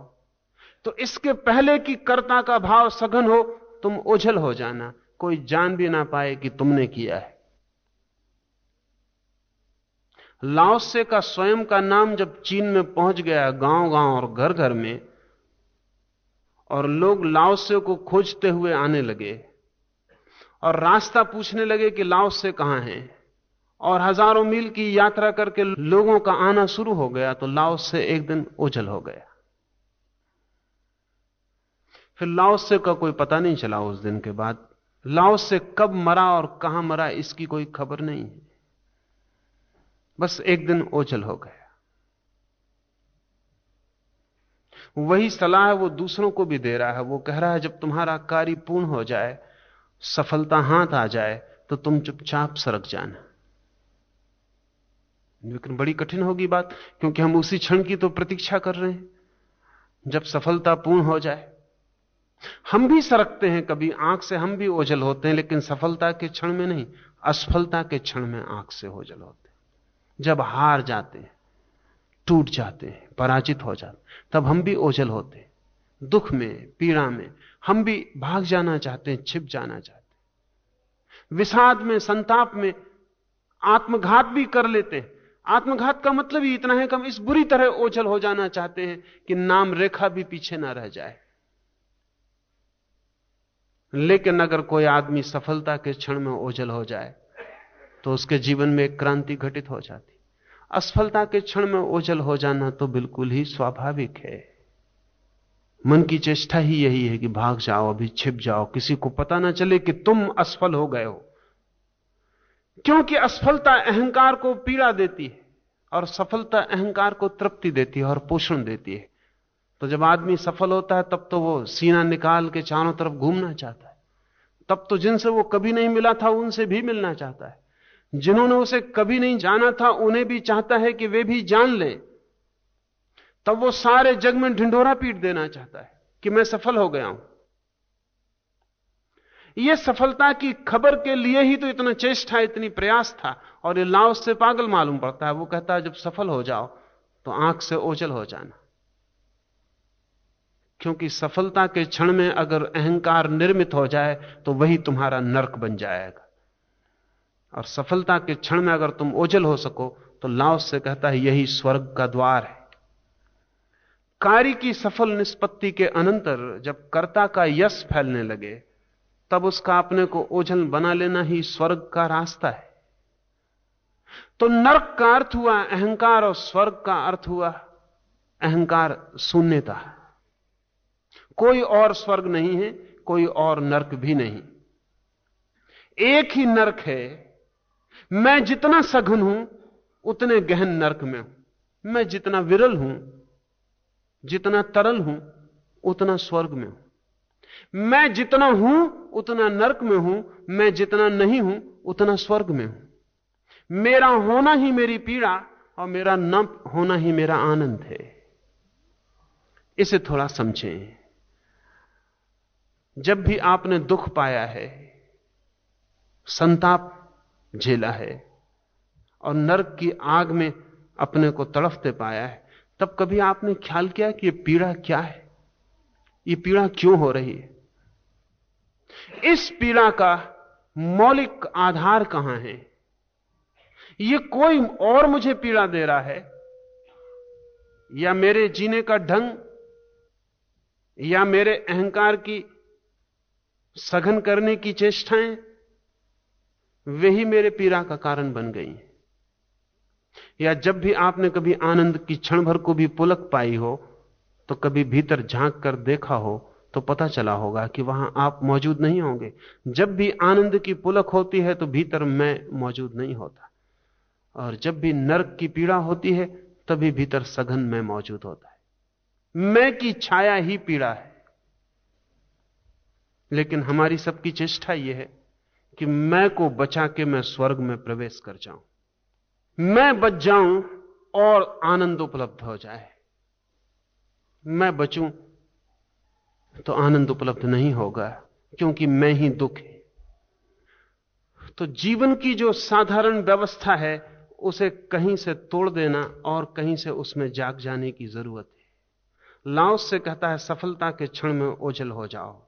[SPEAKER 1] तो इसके पहले कि कर्ता का भाव सघन हो, तुम ओझल हो जाना, कोई जान भी ना पाए कि तुमने किया है। लाओसे का स्वयं का नाम जब चीन में पहुंच गया, गांव गांव और घर घर में, और लोग लाओसे को खोजते हुए आने लगे और रास्ता पूछने लगे कि लाओसे कहां है, और हजारों मील की यात्रा करके लोगों का आना शुरू हो गया, तो लाओसे एक दिन ओझल हो गया। फिर लाओसे का कोई पता नहीं चला उस दिन के बाद। लाओसे कब मरा और कहां मरा इसकी कोई खबर नहीं है, बस एक दिन ओझल हो गया। वही सलाह वो दूसरों को भी दे रहा है। वो कह रहा है जब तुम्हारा कार्य पूर्ण हो जाए, सफलता हाथ आ जाए, तो तुम चुपचाप सरक जाना। लेकिन बड़ी कठिन होगी बात, क्योंकि हम उसी क्षण की तो प्रतीक्षा कर रहे हैं जब सफलता पूर्ण हो जाए। हम भी सरकते हैं, कभी आंख से हम भी ओझल होते हैं, लेकिन सफलता के क्षण में नहीं, असफलता के क्षण में आंख से ओझल होते हैं। जब हार जाते हैं, टूट जाते हैं, पराजित हो जाते, तब हम भी ओझल होते हैं। दुख में, पीड़ा में हम भी भाग जाना चाहते हैं, छिप जाना चाहते हैं। विषाद में, संताप में आत्मघात भी कर लेते हैं। आत्मघात का मतलब ही इतना है कि हम इस बुरी तरह ओझल हो जाना चाहते हैं कि नाम रेखा भी पीछे ना रह जाए। लेकिन अगर कोई आदमी सफलता के क्षण में ओझल हो जाए तो उसके जीवन में एक क्रांति घटित हो जाती। असफलता के क्षण में ओझल हो जाना तो बिल्कुल ही स्वाभाविक है। मन की चेष्टा ही यही है कि भाग जाओ, अभी छिप जाओ, किसी को पता ना चले कि तुम असफल हो गए हो। क्योंकि असफलता अहंकार को पीड़ा देती है और सफलता अहंकार को तृप्ति देती है और पोषण देती है। तो जब आदमी सफल होता है तब तो वो सीना निकाल के चारों तरफ घूमना चाहता है। तब तो जिनसे वो कभी नहीं मिला था उनसे भी मिलना चाहता है। जिन्होंने उसे कभी नहीं जाना था उन्हें भी चाहता है कि वे भी जान लें। तब वो सारे जग में ढिंढोरा पीट देना चाहता है कि मैं सफल हो गया हूं। यह सफलता की खबर के लिए ही तो इतना चेष्टा, इतनी प्रयास था। और ये लाओस से पागल मालूम पड़ता है। वो कहता है जब सफल हो जाओ तो आंख से ओझल हो जाना। क्योंकि सफलता के क्षण में अगर अहंकार निर्मित हो जाए तो वही तुम्हारा नरक बन जाएगा। और सफलता के क्षण में अगर तुम ओझल हो सको तो लाओस से कहता है यही स्वर्ग का द्वार है। कार्य की सफल निष्पत्ति के अनंतर जब कर्ता का यश फैलने लगे तब उसका अपने को ओझल बना लेना ही स्वर्ग का रास्ता है। तो नरक का अर्थ हुआ अहंकार और स्वर्ग का अर्थ हुआ अहंकार शून्यता। कोई और स्वर्ग नहीं है, कोई और नरक भी नहीं। एक ही नरक है। मैं जितना सघन हूं उतने गहन नरक में हूं। मैं जितना विरल हूं, जितना तरल हूं, उतना स्वर्ग में हूं। मैं जितना हूं उतना नरक में हूं। मैं जितना नहीं हूं उतना स्वर्ग में हूं। मेरा होना ही मेरी पीड़ा और मेरा न होना ही मेरा आनंद है। इसे थोड़ा समझें। जब भी आपने दुख पाया है, संताप झेला है और नरक की आग में अपने को तड़फते पाया है, तब कभी आपने ख्याल किया कि यह पीड़ा क्या है? यह पीड़ा क्यों हो रही है? इस पीड़ा का मौलिक आधार कहां है? यह कोई और मुझे पीड़ा दे रहा है या मेरे जीने का ढंग या मेरे अहंकार की सघन करने की चेष्टाएं, वही मेरे पीड़ा का कारण बन गई। या जब भी आपने कभी आनंद की क्षण भर को भी पुलक पाई हो तो कभी भीतर झांक कर देखा हो तो पता चला होगा कि वहां आप मौजूद नहीं होंगे। जब भी आनंद की पुलक होती है तो भीतर मैं मौजूद नहीं होता, और जब भी नरक की पीड़ा होती है तभी भीतर सघन मैं मौजूद होता है। मैं की छाया ही पीड़ा है। लेकिन हमारी सबकी चेष्टा यह है कि मैं को बचा के मैं स्वर्ग में प्रवेश कर जाऊं, मैं बच जाऊं और आनंद उपलब्ध हो जाए। मैं बचूं तो आनंद उपलब्ध नहीं होगा, क्योंकि मैं ही दुख है। तो जीवन की जो साधारण व्यवस्था है उसे कहीं से तोड़ देना और कहीं से उसमें जाग जाने की जरूरत है। लाओस से कहता है सफलता के क्षण में ओझल हो जाओ।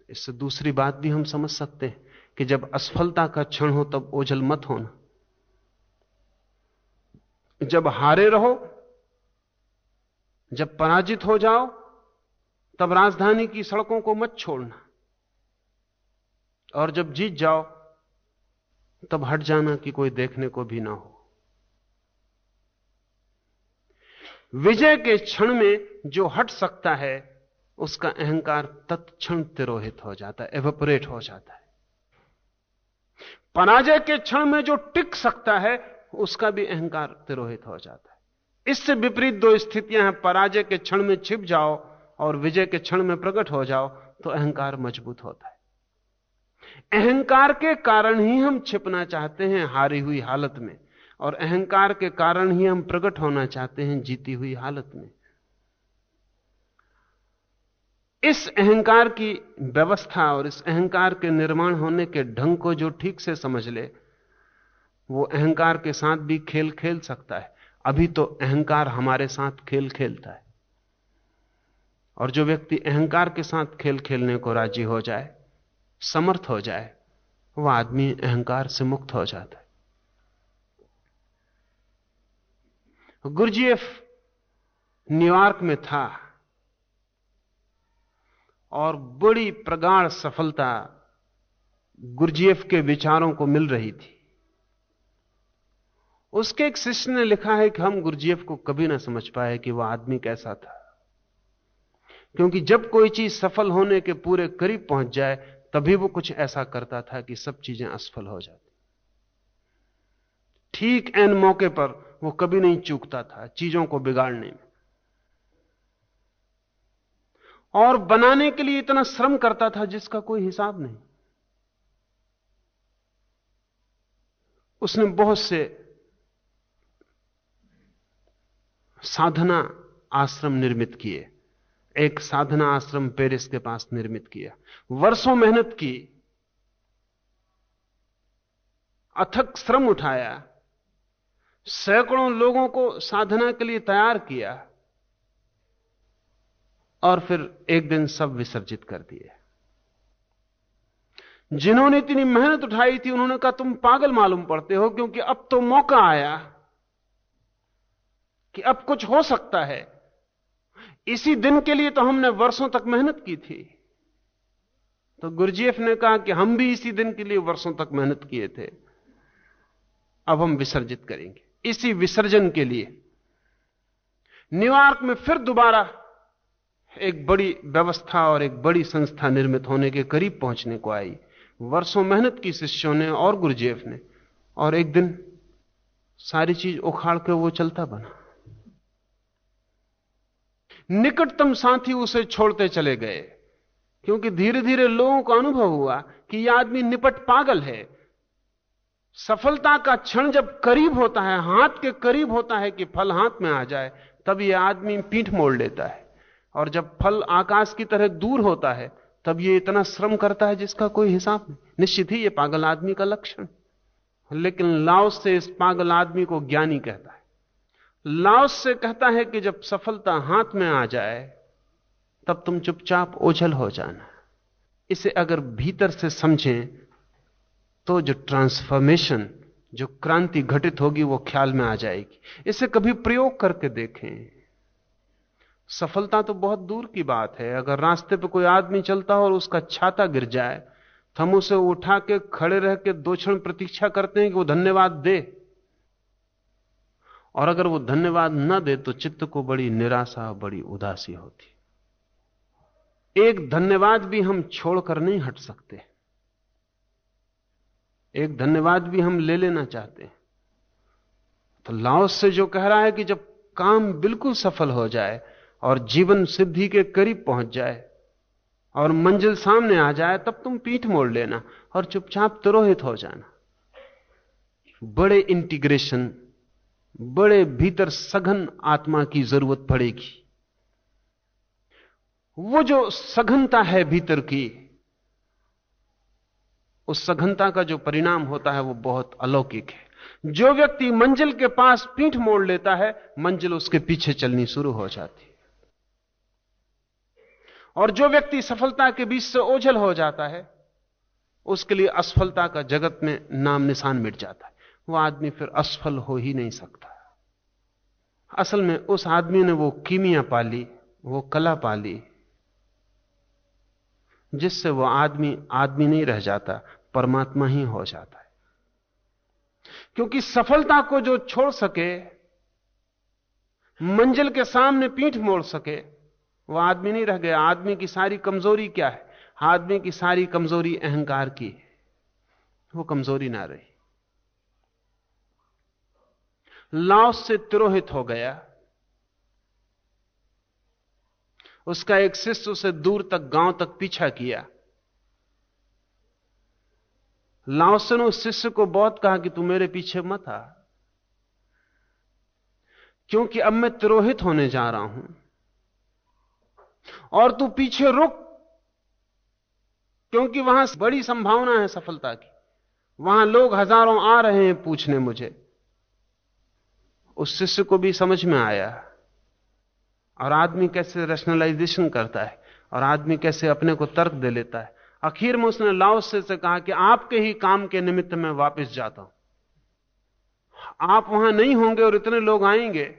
[SPEAKER 1] इससे दूसरी बात भी हम समझ सकते हैं कि जब असफलता का क्षण हो तब ओझल मत होना। जब हारे रहो, जब पराजित हो जाओ, तब राजधानी की सड़कों को मत छोड़ना, और जब जीत जाओ तब हट जाना कि कोई देखने को भी ना हो। विजय के क्षण में जो हट सकता है उसका अहंकार तत्क्षण तिरोहित हो जाता है, एवेपोरेट हो जाता है। पराजय के क्षण में जो टिक सकता है उसका भी अहंकार तिरोहित हो जाता है। इससे विपरीत दो स्थितियां हैं। पराजय के क्षण में छिप जाओ और विजय के क्षण में प्रकट हो जाओ तो अहंकार मजबूत होता है। अहंकार के कारण ही हम छिपना चाहते हैं हारी हुई हालत में, और अहंकार के कारण ही हम प्रकट होना चाहते हैं जीती हुई हालत में। इस अहंकार की व्यवस्था और इस अहंकार के निर्माण होने के ढंग को जो ठीक से समझ ले वो अहंकार के साथ भी खेल खेल सकता है। अभी तो अहंकार हमारे साथ खेल खेलता है, और जो व्यक्ति अहंकार के साथ खेल खेलने को राजी हो जाए, समर्थ हो जाए, वह आदमी अहंकार से मुक्त हो जाता है। गुरजीएफ न्यूयॉर्क में था और बड़ी प्रगाढ़ सफलता गुरजीएफ के विचारों को मिल रही थी। उसके एक शिष्य ने लिखा है कि हम गुरजीएफ को कभी ना समझ पाए कि वह आदमी कैसा था, क्योंकि जब कोई चीज सफल होने के पूरे करीब पहुंच जाए तभी वो कुछ ऐसा करता था कि सब चीजें असफल हो जाती। ठीक एन मौके पर वो कभी नहीं चूकता था चीजों को बिगाड़ने में, और बनाने के लिए इतना श्रम करता था जिसका कोई हिसाब नहीं। उसने बहुत से साधना आश्रम निर्मित किए। एक साधना आश्रम पेरिस के पास निर्मित किया, वर्षों मेहनत की, अथक श्रम उठाया, सैकड़ों लोगों को साधना के लिए तैयार किया, और फिर एक दिन सब विसर्जित कर दिए। जिन्होंने इतनी मेहनत उठाई थी उन्होंने कहा तुम पागल मालूम पड़ते हो, क्योंकि अब तो मौका आया कि अब कुछ हो सकता है। इसी दिन के लिए तो हमने वर्षों तक मेहनत की थी। तो गुरजीएफ ने कहा कि हम भी इसी दिन के लिए वर्षों तक मेहनत किए थे, अब हम विसर्जित करेंगे। इसी विसर्जन के लिए न्यूयॉर्क में फिर दोबारा एक बड़ी व्यवस्था और एक बड़ी संस्था निर्मित होने के करीब पहुंचने को आई। वर्षों मेहनत की शिष्यों ने और गुरजीएफ ने, और एक दिन सारी चीज उखाड़ के वो चलता बना। निकटतम साथी उसे छोड़ते चले गए, क्योंकि धीरे धीरे लोगों को अनुभव हुआ कि यह आदमी निपट पागल है। सफलता का क्षण जब करीब होता है, हाथ के करीब होता है कि फल हाथ में आ जाए, तब यह आदमी पीठ मोड़ लेता है, और जब फल आकाश की तरह दूर होता है तब यह इतना श्रम करता है जिसका कोई हिसाब नहीं। निश्चित ही यह पागल आदमी का लक्षण। लेकिन लाओस से इस पागल आदमी को ज्ञानी कहता है। लाओस से कहता है कि जब सफलता हाथ में आ जाए तब तुम चुपचाप ओझल हो जाना। इसे अगर भीतर से समझें तो जो ट्रांसफॉर्मेशन, जो क्रांति घटित होगी वो ख्याल में आ जाएगी। इसे कभी प्रयोग करके देखें। सफलता तो बहुत दूर की बात है। अगर रास्ते पे कोई आदमी चलता हो और उसका छाता गिर जाए तो हम उसे उठा के खड़े रह के 2 क्षण प्रतीक्षा करते हैं कि वो धन्यवाद दे, और अगर वो धन्यवाद न दे तो चित्त को बड़ी निराशा, बड़ी उदासी होती। एक धन्यवाद भी हम छोड़कर नहीं हट सकते, एक धन्यवाद भी हम ले लेना चाहते हैं। तो लाओस से जो कह रहा है कि जब काम बिल्कुल सफल हो जाए और जीवन सिद्धि के करीब पहुंच जाए और मंजिल सामने आ जाए, तब तुम पीठ मोड़ लेना और चुपचाप तिरोहित हो जाना। बड़े इंटीग्रेशन, बड़े भीतर सघन आत्मा की जरूरत पड़ेगी। वो जो सघनता है भीतर की, उस सघनता का जो परिणाम होता है वो बहुत अलौकिक है। जो व्यक्ति मंजिल के पास पीठ मोड़ लेता है, मंजिल उसके पीछे चलनी शुरू हो जाती है। और जो व्यक्ति सफलता के बीच से ओझल हो जाता है, उसके लिए असफलता का जगत में नाम निशान मिट जाता है। वह आदमी फिर असफल हो ही नहीं सकता। असल में उस आदमी ने वो कीमिया पाली, वो कला पाली, जिससे वो आदमी आदमी नहीं रह जाता, परमात्मा ही हो जाता है। क्योंकि सफलता को जो छोड़ सके, मंजिल के सामने पीठ मोड़ सके, वो आदमी नहीं रह गया। आदमी की सारी कमजोरी क्या है? आदमी की सारी कमजोरी अहंकार की है। वो कमजोरी ना रही। लाओस से तिरोहित हो गया। उसका एक शिष्य उसे दूर तक, गांव तक पीछा किया। लाओस ने उस शिष्य को बहुत कहा कि तू मेरे पीछे मत आ, क्योंकि अब मैं तिरोहित होने जा रहा हूं, और तू पीछे रुक, क्योंकि वहां बड़ी संभावना है सफलता की। वहां लोग हजारों आ रहे हैं पूछने मुझे। उस शिष्य को भी समझ में आया, और आदमी कैसे रैशनलाइजेशन करता है, और आदमी कैसे अपने को तर्क दे लेता है। आखिर में उसने लाओ से कहा कि आपके ही काम के निमित्त मैं वापस जाता हूं। आप वहां नहीं होंगे और इतने लोग आएंगे,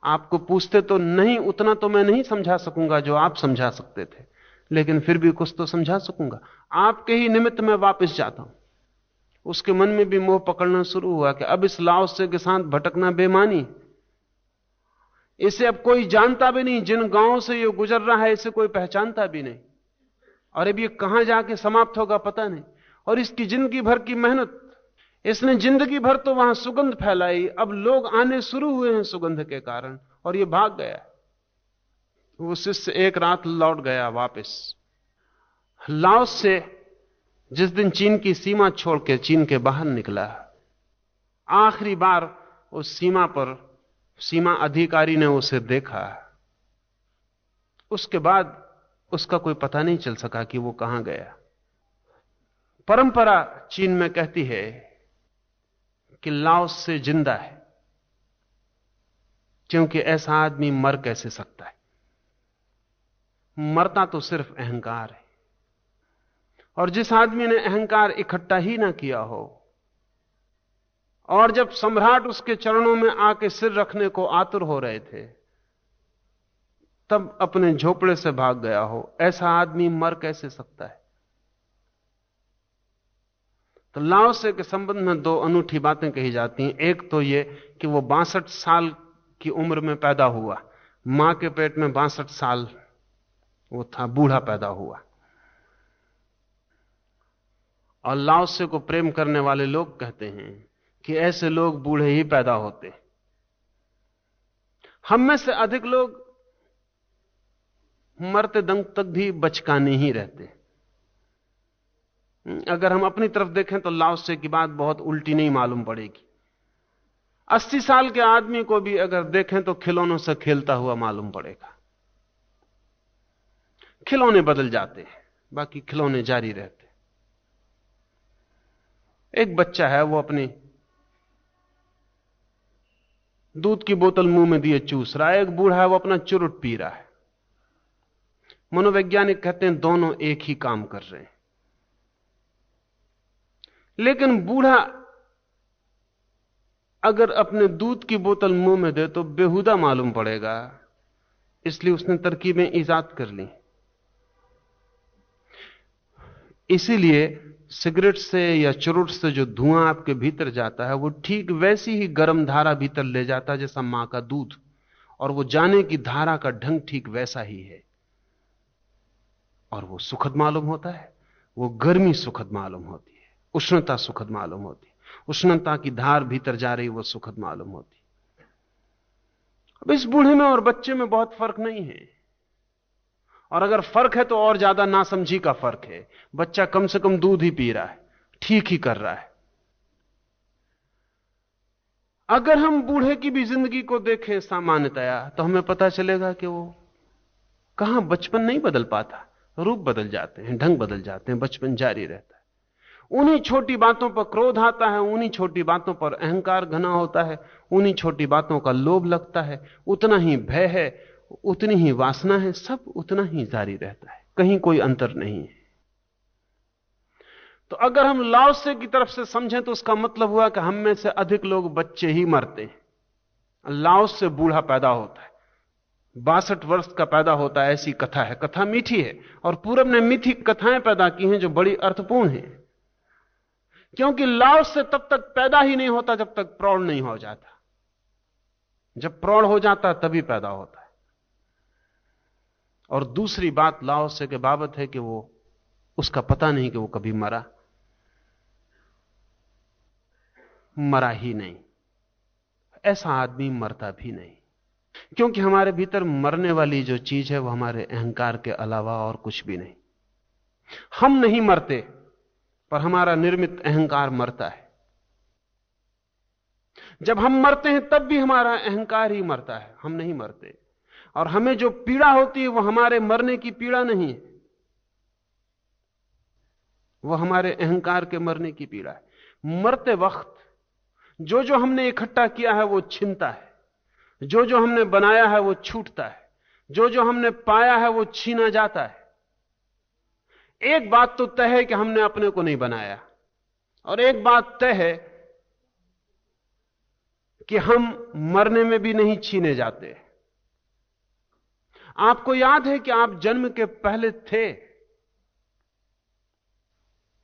[SPEAKER 1] आपको पूछते तो नहीं, उतना तो मैं नहीं समझा सकूंगा जो आप समझा सकते थे, लेकिन फिर भी कुछ तो समझा सकूंगा। आपके ही निमित्त मैं वापस जाता हूं। उसके मन में भी मोह पकड़ना शुरू हुआ कि अब इस लाओसे के साथ भटकना बेमानी, इसे अब कोई जानता भी नहीं, जिन गांवों से ये गुजर रहा है इसे कोई पहचानता भी नहीं, और अब ये कहां जाके समाप्त होगा पता नहीं। और इसकी जिंदगी भर की मेहनत, इसने जिंदगी भर तो वहां सुगंध फैलाई, अब लोग आने शुरू हुए हैं सुगंध के कारण, और ये भाग गया। वो शिष्य एक रात लौट गया वापस। लाओस से जिस दिन चीन की सीमा छोड़ के चीन के बाहर निकला, आखिरी बार उस सीमा पर सीमा अधिकारी ने उसे देखा। उसके बाद उसका कोई पता नहीं चल सका कि वो कहां गया। परंपरा चीन में कहती है कि लाओस से जिंदा है, क्योंकि ऐसा आदमी मर कैसे सकता है? मरता तो सिर्फ अहंकार है, और जिस आदमी ने अहंकार इकट्ठा ही ना किया हो, और जब सम्राट उसके चरणों में आके सिर रखने को आतुर हो रहे थे, तब अपने झोपड़े से भाग गया हो, ऐसा आदमी मर कैसे सकता है? तो लाओसे के संबंध में दो अनूठी बातें कही जाती हैं। एक तो यह कि वो 62 साल की उम्र में पैदा हुआ, मां के पेट में 62 साल वो था, बूढ़ा पैदा हुआ। और लाओसे को प्रेम करने वाले लोग कहते हैं कि ऐसे लोग बूढ़े ही पैदा होते। हम में से अधिक लोग मरते दम तक भी बचकाने ही रहते। अगर हम अपनी तरफ देखें तो लाओसे की बात बहुत उल्टी नहीं मालूम पड़ेगी। 80 साल के आदमी को भी अगर देखें तो खिलौनों से खेलता हुआ मालूम पड़ेगा। खिलौने बदल जाते हैं, बाकी खिलौने जारी रहते। एक बच्चा है, वो अपनी दूध की बोतल मुंह में दिए चूस रहा है। एक बूढ़ा है, वो अपना चुरुट पी रहा है। मनोवैज्ञानिक कहते हैं दोनों एक ही काम कर रहे हैं, लेकिन बूढ़ा अगर अपने दूध की बोतल मुंह में दे तो बेहुदा मालूम पड़ेगा, इसलिए उसने तरकीबें ईजाद कर ली। इसीलिए सिगरेट से या चुरुट से जो धुआं आपके भीतर जाता है, वो ठीक वैसी ही गर्म धारा भीतर ले जाता है जैसा मां का दूध, और वो जाने की धारा का ढंग ठीक वैसा ही है, और वो सुखद मालूम होता है। वो गर्मी सुखद मालूम होती है, उष्णता सुखद मालूम होती है, उष्णता की धार भीतर जा रही, वो सुखद मालूम होती है। अब इस बूढ़े में और बच्चे में बहुत फर्क नहीं है, और अगर फर्क है तो और ज्यादा नासमझी का फर्क है। बच्चा कम से कम दूध ही पी रहा है, ठीक ही कर रहा है। अगर हम बूढ़े की भी जिंदगी को देखें सामान्यतया, तो हमें पता चलेगा कि वो कहां, बचपन नहीं बदल पाता, रूप बदल जाते हैं, ढंग बदल जाते हैं, बचपन जारी रहता है। उन्हीं छोटी बातों पर क्रोध आता है, उन्हीं छोटी बातों पर अहंकार घना होता है, उन्हीं छोटी बातों का लोभ लगता है, उतना ही भय है, उतनी ही वासना है, सब उतना ही जारी रहता है, कहीं कोई अंतर नहीं है। तो अगर हम लाओसे की तरफ से समझें तो उसका मतलब हुआ कि हम में से अधिक लोग बच्चे ही मरते हैं। लाओस से बूढ़ा पैदा होता है, 62 वर्ष का पैदा होता है, ऐसी कथा है। कथा मीठी है, और पूरब ने मीठी कथाएं पैदा की हैं जो बड़ी अर्थपूर्ण हैं, क्योंकि लाओस से तब तक पैदा ही नहीं होता जब तक प्रौढ़ नहीं हो जाता। जब प्रौढ़ हो जाता तभी पैदा होता है। और दूसरी बात लाओसे के बाबत है कि वो, उसका पता नहीं कि वो कभी मरा ही नहीं। ऐसा आदमी मरता भी नहीं, क्योंकि हमारे भीतर मरने वाली जो चीज है वो हमारे अहंकार के अलावा और कुछ भी नहीं। हम नहीं मरते, पर हमारा निर्मित अहंकार मरता है। जब हम मरते हैं तब भी हमारा अहंकार ही मरता है, हम नहीं मरते। और हमें जो पीड़ा होती है वो हमारे मरने की पीड़ा नहीं है, वो हमारे अहंकार के मरने की पीड़ा है। मरते वक्त जो जो हमने इकट्ठा किया है वो छिनता है, जो जो हमने बनाया है वो छूटता है, जो जो हमने पाया है वो छीना जाता है। एक बात तो तय है कि हमने अपने को नहीं बनाया, और एक बात तय है कि हम मरने में भी नहीं छीने जाते। आपको याद है कि आप जन्म के पहले थे?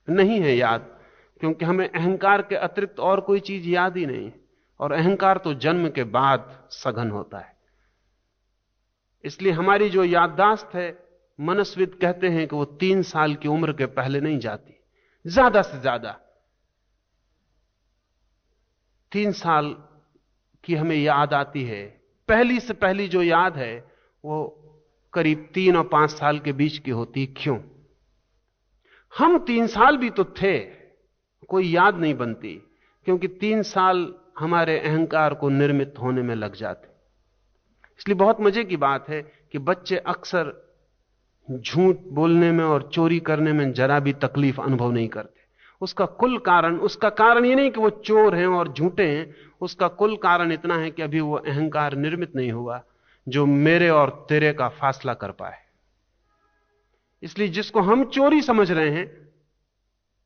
[SPEAKER 1] नहीं है याद, क्योंकि हमें अहंकार के अतिरिक्त और कोई चीज याद ही नहीं, और अहंकार तो जन्म के बाद सघन होता है। इसलिए हमारी जो याददाश्त है, मनस्विद कहते हैं कि वो 3 साल की उम्र के पहले नहीं जाती, ज्यादा से ज्यादा 3 साल की हमें याद आती है। पहली से पहली जो याद है वो करीब 3 और 5 साल के बीच की होती। क्यों? हम 3 साल भी तो थे, कोई याद नहीं बनती, क्योंकि 3 साल हमारे अहंकार को निर्मित होने में लग जाते। इसलिए बहुत मजे की बात है कि बच्चे अक्सर झूठ बोलने में और चोरी करने में जरा भी तकलीफ अनुभव नहीं करते। उसका कारण ये नहीं कि वो चोर हैं और झूठे हैं, उसका कुल कारण इतना है कि अभी वो अहंकार निर्मित नहीं हुआ जो मेरे और तेरे का फासला कर पाए। इसलिए जिसको हम चोरी समझ रहे हैं,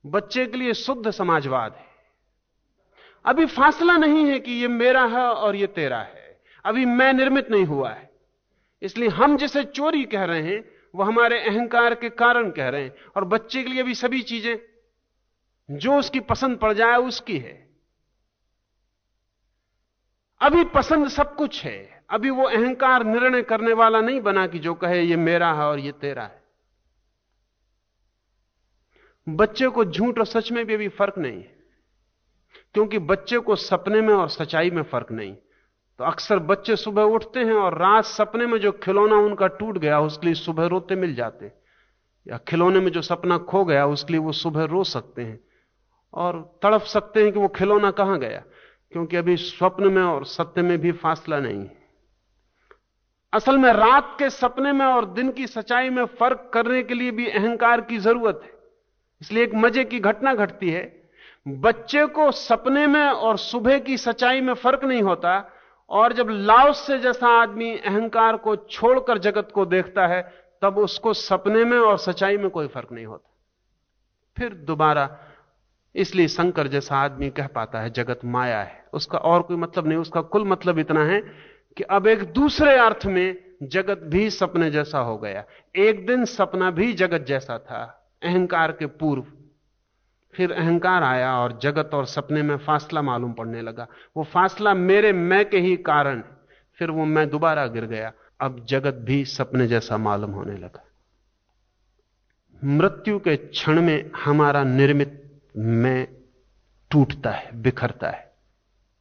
[SPEAKER 1] बच्चे के लिए शुद्ध समाजवाद है। अभी फासला नहीं है कि ये मेरा है और ये तेरा है, अभी मैं निर्मित नहीं हुआ है। इसलिए हम जिसे चोरी कह रहे हैं वो हमारे अहंकार के कारण कह रहे हैं, और बच्चे के लिए भी सभी चीजें जो उसकी पसंद पड़ जाए उसकी है। अभी पसंद सब कुछ है, अभी वो अहंकार निर्णय करने वाला नहीं बना कि जो कहे ये मेरा है और ये तेरा है। बच्चे को झूठ और सच में भी अभी फर्क नहीं है, क्योंकि बच्चे को सपने में और सच्चाई में फर्क नहीं। तो अक्सर बच्चे सुबह उठते हैं और रात सपने में जो खिलौना उनका टूट गया उसके लिए सुबह रोते मिल जाते, या खिलौने में जो सपना खो गया उसके लिए वो सुबह रो सकते हैं और तड़प सकते हैं कि वो खिलौना कहां गया, क्योंकि अभी स्वप्न में और सत्य में भी फासला नहीं है। असल में रात के सपने में और दिन की सच्चाई में फर्क करने के लिए भी अहंकार की जरूरत है। इसलिए एक मजे की घटना घटती है, बच्चे को सपने में और सुबह की सच्चाई में फर्क नहीं होता, और जब लाओस से जैसा आदमी अहंकार को छोड़कर जगत को देखता है तब उसको सपने में और सच्चाई में कोई फर्क नहीं होता। फिर दोबारा, इसलिए शंकर जैसा आदमी कह पाता है जगत माया है। उसका और कोई मतलब नहीं, उसका कुल मतलब इतना है कि अब एक दूसरे अर्थ में जगत भी सपने जैसा हो गया। एक दिन सपना भी जगत जैसा था अहंकार के पूर्व, फिर अहंकार आया और जगत और सपने में फासला मालूम पड़ने लगा। वो फासला मेरे मैं के ही कारण, फिर वो मैं दोबारा गिर गया। अब जगत भी सपने जैसा मालूम होने लगा। मृत्यु के क्षण में हमारा निर्मित मैं टूटता है, बिखरता है,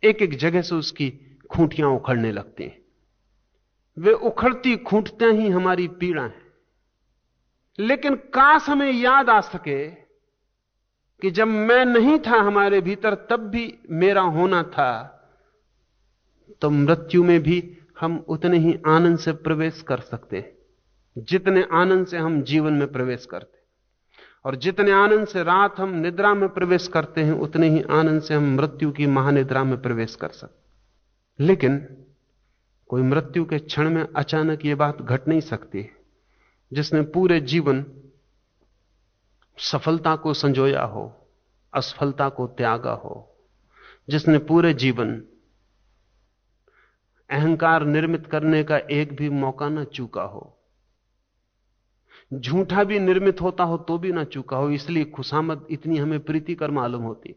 [SPEAKER 1] एक एक जगह से उसकी खूंटियां उखड़ने लगती हैं। वे उखड़ती खूंटते ही हमारी पीड़ा है। लेकिन काश हमें याद आ सके कि जब मैं नहीं था हमारे भीतर तब भी मेरा होना था, तो मृत्यु में भी हम उतने ही आनंद से प्रवेश कर सकते हैं जितने आनंद से हम जीवन में प्रवेश करते, और जितने आनंद से रात हम निद्रा में प्रवेश करते हैं उतने ही आनंद से हम मृत्यु की महानिद्रा में प्रवेश कर सकते। लेकिन कोई मृत्यु के क्षण में अचानक यह बात घट नहीं सकती। जिसने पूरे जीवन सफलता को संजोया हो, असफलता को त्यागा हो, जिसने पूरे जीवन अहंकार निर्मित करने का एक भी मौका ना चूका हो, झूठा भी निर्मित होता हो तो भी ना चूका हो, इसलिए खुशामद इतनी हमें प्रीतिकर मालूम होती।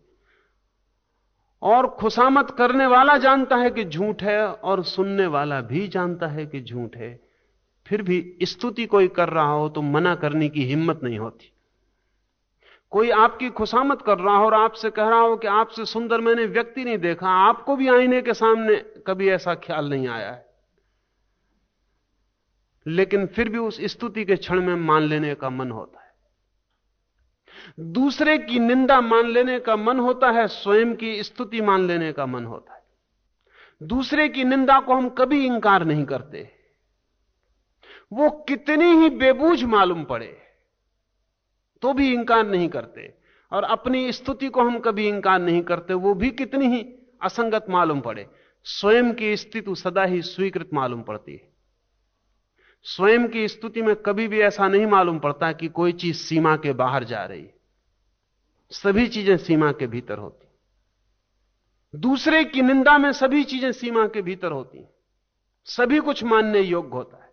[SPEAKER 1] और खुशामद करने वाला जानता है कि झूठ है और सुनने वाला भी जानता है कि झूठ है, फिर भी स्तुति कोई कर रहा हो तो मना करने की हिम्मत नहीं होती। कोई आपकी खुशामद कर रहा हो और आपसे कह रहा हो कि आपसे सुंदर मैंने व्यक्ति नहीं देखा, आपको भी आईने के सामने कभी ऐसा ख्याल नहीं आया है, लेकिन फिर भी उस स्तुति के क्षण में मान लेने का मन होता है। दूसरे की निंदा मान लेने का मन होता है, स्वयं की स्तुति मान लेने का मन होता है। दूसरे की निंदा को हम कभी इंकार नहीं करते, वो कितनी ही बेबूझ मालूम पड़े तो भी इंकार नहीं करते। और अपनी स्तुति को हम कभी इंकार नहीं करते, वो भी कितनी ही असंगत मालूम पड़े। स्वयं की स्तुति सदा ही स्वीकृत मालूम पड़ती है। स्वयं की स्तुति में कभी भी ऐसा नहीं मालूम पड़ता कि कोई चीज सीमा के बाहर जा रही। सभी चीजें सीमा के भीतर होती। दूसरे की निंदा में सभी चीजें सीमा के भीतर होती, सभी कुछ मानने योग्य होता है।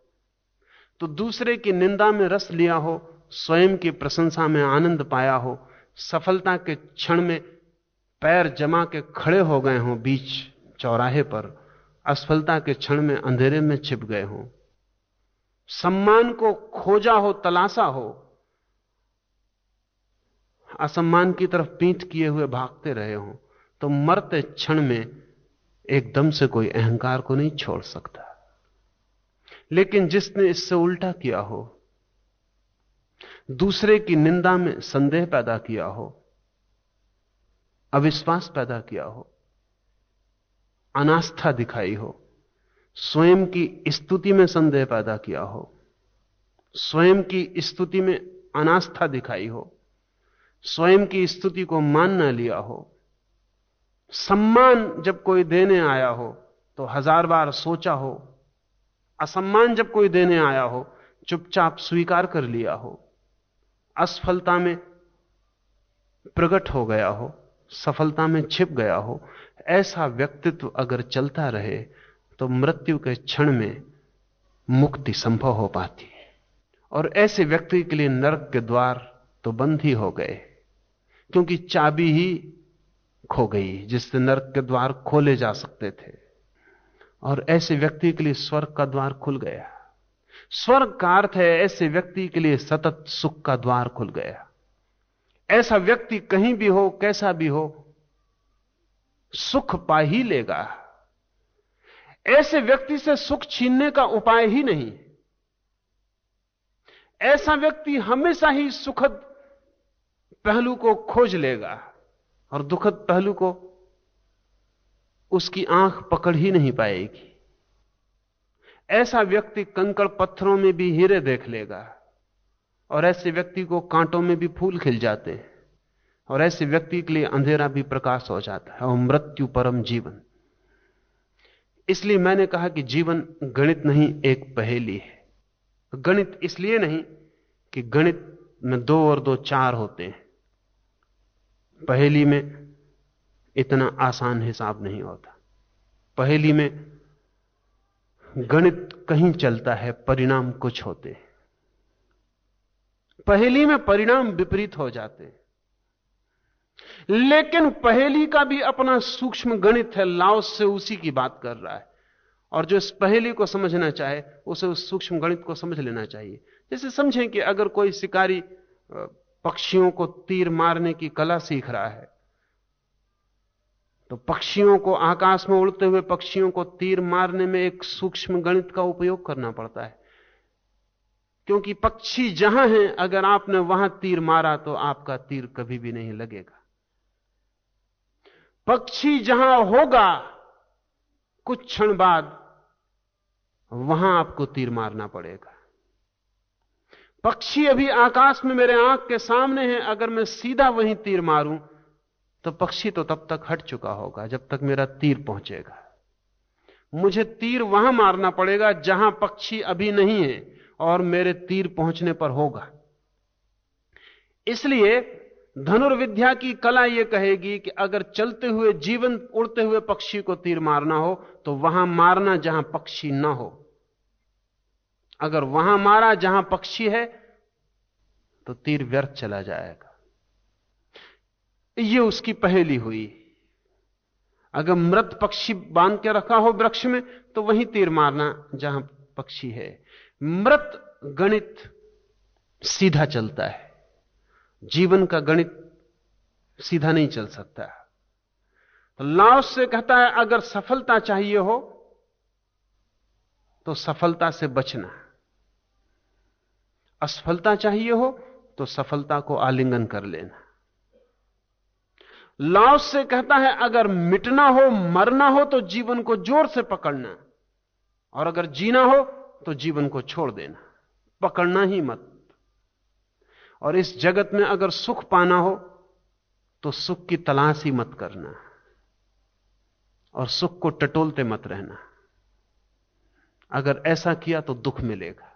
[SPEAKER 1] तो दूसरे की निंदा में रस लिया हो, स्वयं की प्रशंसा में आनंद पाया हो, सफलता के क्षण में पैर जमा के खड़े हो गए हों बीच चौराहे पर, असफलता के क्षण में अंधेरे में छिप गए हों, सम्मान को खोजा हो, तलाशा हो, असम्मान की तरफ पीठ किए हुए भागते रहे हों, तो मरते क्षण में एकदम से कोई अहंकार को नहीं छोड़ सकता। लेकिन जिसने इससे उल्टा किया हो, दूसरे की निंदा में संदेह पैदा किया हो, अविश्वास पैदा किया हो, अनास्था दिखाई हो, स्वयं की स्तुति में संदेह पैदा किया हो, स्वयं की स्तुति में अनास्था दिखाई हो, स्वयं की स्तुति को मान न लिया हो, सम्मान जब कोई देने आया हो तो 1000 बार सोचा हो, असम्मान जब कोई देने आया हो चुपचाप स्वीकार कर लिया हो, असफलता में प्रकट हो गया हो, सफलता में छिप गया हो, ऐसा व्यक्तित्व अगर चलता रहे तो मृत्यु के क्षण में मुक्ति संभव हो पाती है। और ऐसे व्यक्ति के लिए नरक के द्वार तो बंद ही हो गए, क्योंकि चाबी ही खो गई जिससे नरक के द्वार खोले जा सकते थे। और ऐसे व्यक्ति के लिए स्वर्ग का द्वार खुल गया। स्वर्ग का अर्थ है ऐसे व्यक्ति के लिए सतत सुख का द्वार खुल गया। ऐसा व्यक्ति कहीं भी हो, कैसा भी हो, सुख पा ही लेगा। ऐसे व्यक्ति से सुख छीनने का उपाय ही नहीं। ऐसा व्यक्ति हमेशा ही सुखद पहलू को खोज लेगा और दुखद पहलू को उसकी आंख पकड़ ही नहीं पाएगी। ऐसा व्यक्ति कंकड़ पत्थरों में भी हीरे देख लेगा और ऐसे व्यक्ति को कांटों में भी फूल खिल जाते हैं और ऐसे व्यक्ति के लिए अंधेरा भी प्रकाश हो जाता है और मृत्यु परम जीवन। इसलिए मैंने कहा कि जीवन गणित नहीं, एक पहेली है। गणित इसलिए नहीं कि गणित में 2 और 2 4 होते हैं, पहेली में इतना आसान हिसाब नहीं होता। पहेली में गणित कहीं चलता है, परिणाम कुछ होते हैं। पहेली में परिणाम विपरीत हो जाते हैं। लेकिन पहेली का भी अपना सूक्ष्म गणित है। लाओस से उसी की बात कर रहा है, और जो इस पहेली को समझना चाहे उसे उस सूक्ष्म गणित को समझ लेना चाहिए। जैसे समझें कि अगर कोई शिकारी पक्षियों को तीर मारने की कला सीख रहा है, तो पक्षियों को, आकाश में उड़ते हुए पक्षियों को तीर मारने में एक सूक्ष्म गणित का उपयोग करना पड़ता है, क्योंकि पक्षी जहां हैं, अगर आपने वहां तीर मारा तो आपका तीर कभी भी नहीं लगेगा। पक्षी जहां होगा कुछ क्षण बाद वहां आपको तीर मारना पड़ेगा। पक्षी अभी आकाश में मेरे आंख के सामने है, अगर मैं सीधा वहीं तीर मारूं तो पक्षी तो तब तक हट चुका होगा जब तक मेरा तीर पहुंचेगा। मुझे तीर वहां मारना पड़ेगा जहां पक्षी अभी नहीं है और मेरे तीर पहुंचने पर होगा। इसलिए धनुर्विद्या की कला यह कहेगी कि अगर चलते हुए, जीवन उड़ते हुए पक्षी को तीर मारना हो तो वहां मारना जहां पक्षी ना हो। अगर वहां मारा जहां पक्षी है तो तीर व्यर्थ चला जाएगा। यह उसकी पहेली हुई। अगर मृत पक्षी बांध के रखा हो वृक्ष में तो वहीं तीर मारना जहां पक्षी है। मृत गणित सीधा चलता है, जीवन का गणित सीधा नहीं चल सकता। तो लाओस से कहता है अगर सफलता चाहिए हो तो सफलता से बचना, असफलता चाहिए हो तो सफलता को आलिंगन कर लेना। लाओस से कहता है अगर मिटना हो, मरना हो तो जीवन को जोर से पकड़ना, और अगर जीना हो तो जीवन को छोड़ देना, पकड़ना ही मत। और इस जगत में अगर सुख पाना हो तो सुख की तलाश ही मत करना और सुख को टटोलते मत रहना। अगर ऐसा किया तो दुख मिलेगा।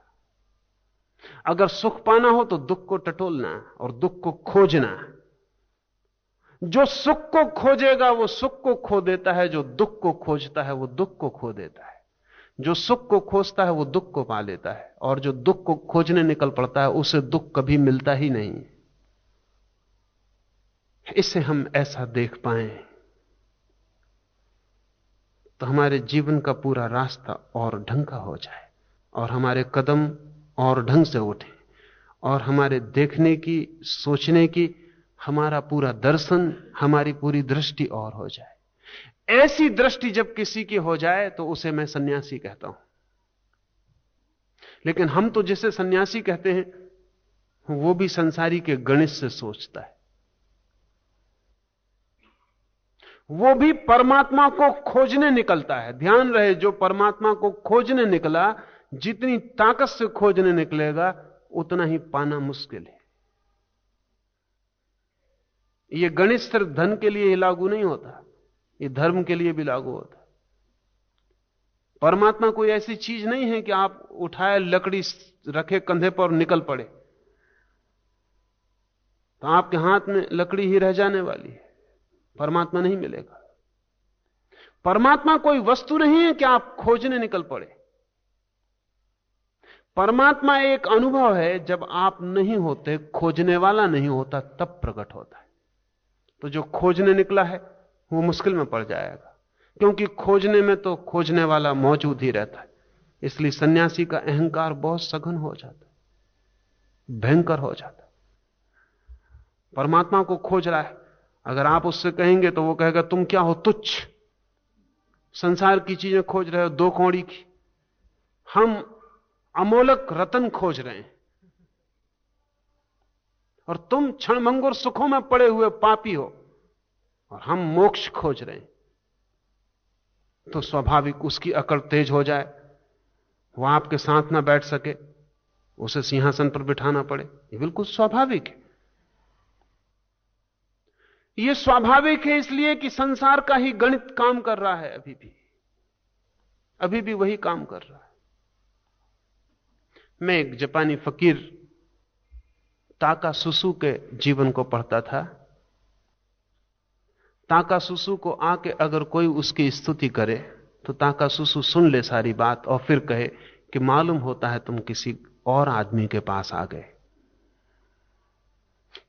[SPEAKER 1] अगर सुख पाना हो तो दुख को टटोलना और दुख को खोजना। जो सुख को खोजेगा वो सुख को खो देता है, जो दुख को खोजता है वो दुख को खो देता है। जो सुख को खोजता है वो दुख को पा लेता है, और जो दुख को खोजने निकल पड़ता है उसे दुख कभी मिलता ही नहीं। इसे हम ऐसा देख पाएं तो हमारे जीवन का पूरा रास्ता और ढंग का हो जाए, और हमारे कदम और ढंग से उठे, और हमारे देखने की, सोचने की, हमारा पूरा दर्शन, हमारी पूरी दृष्टि और हो जाए। ऐसी दृष्टि जब किसी की हो जाए तो उसे मैं सन्यासी कहता हूं। लेकिन हम तो जिसे सन्यासी कहते हैं वो भी संसारी के गणित से सोचता है, वो भी परमात्मा को खोजने निकलता है। ध्यान रहे, जो परमात्मा को खोजने निकला, जितनी ताकत से खोजने निकलेगा उतना ही पाना मुश्किल है। यह गणित सिर्फ धन के लिए ही लागू नहीं होता, यह धर्म के लिए भी लागू होता है। परमात्मा कोई ऐसी चीज नहीं है कि आप उठाए, लकड़ी रखे कंधे पर और निकल पड़े, तो आपके हाथ में लकड़ी ही रह जाने वाली है, परमात्मा नहीं मिलेगा। परमात्मा कोई वस्तु नहीं है कि आप खोजने निकल पड़े। परमात्मा एक अनुभव है, जब आप नहीं होते, खोजने वाला नहीं होता, तब प्रकट होता है। तो जो खोजने निकला है वो मुश्किल में पड़ जाएगा, क्योंकि खोजने में तो खोजने वाला मौजूद ही रहता है। इसलिए सन्यासी का अहंकार बहुत सघन हो जाता है, भयंकर हो जाता है। परमात्मा को खोज रहा है, अगर आप उससे कहेंगे तो वो कहेगा तुम क्या हो, तुच्छ, संसार की चीजें खोज रहे हो, दो कौड़ी की। हम अमोलक रतन खोज रहे हैं और तुम क्षणभंगुर सुखों में पड़े हुए पापी हो, और हम मोक्ष खोज रहे हैं। तो स्वाभाविक उसकी अकड़ तेज हो जाए, वो आपके साथ ना बैठ सके, उसे सिंहासन पर बिठाना पड़े। ये बिल्कुल स्वाभाविक है। यह स्वाभाविक है इसलिए कि संसार का ही गणित काम कर रहा है, अभी भी वही काम कर रहा है। मैं एक जापानी फकीर ताकासुसु के जीवन को पढ़ता था। ताकासुसु को आके अगर कोई उसकी स्तुति करे तो ताकासुसु सुन ले सारी बात और फिर कहे कि मालूम होता है तुम किसी और आदमी के पास आ गए,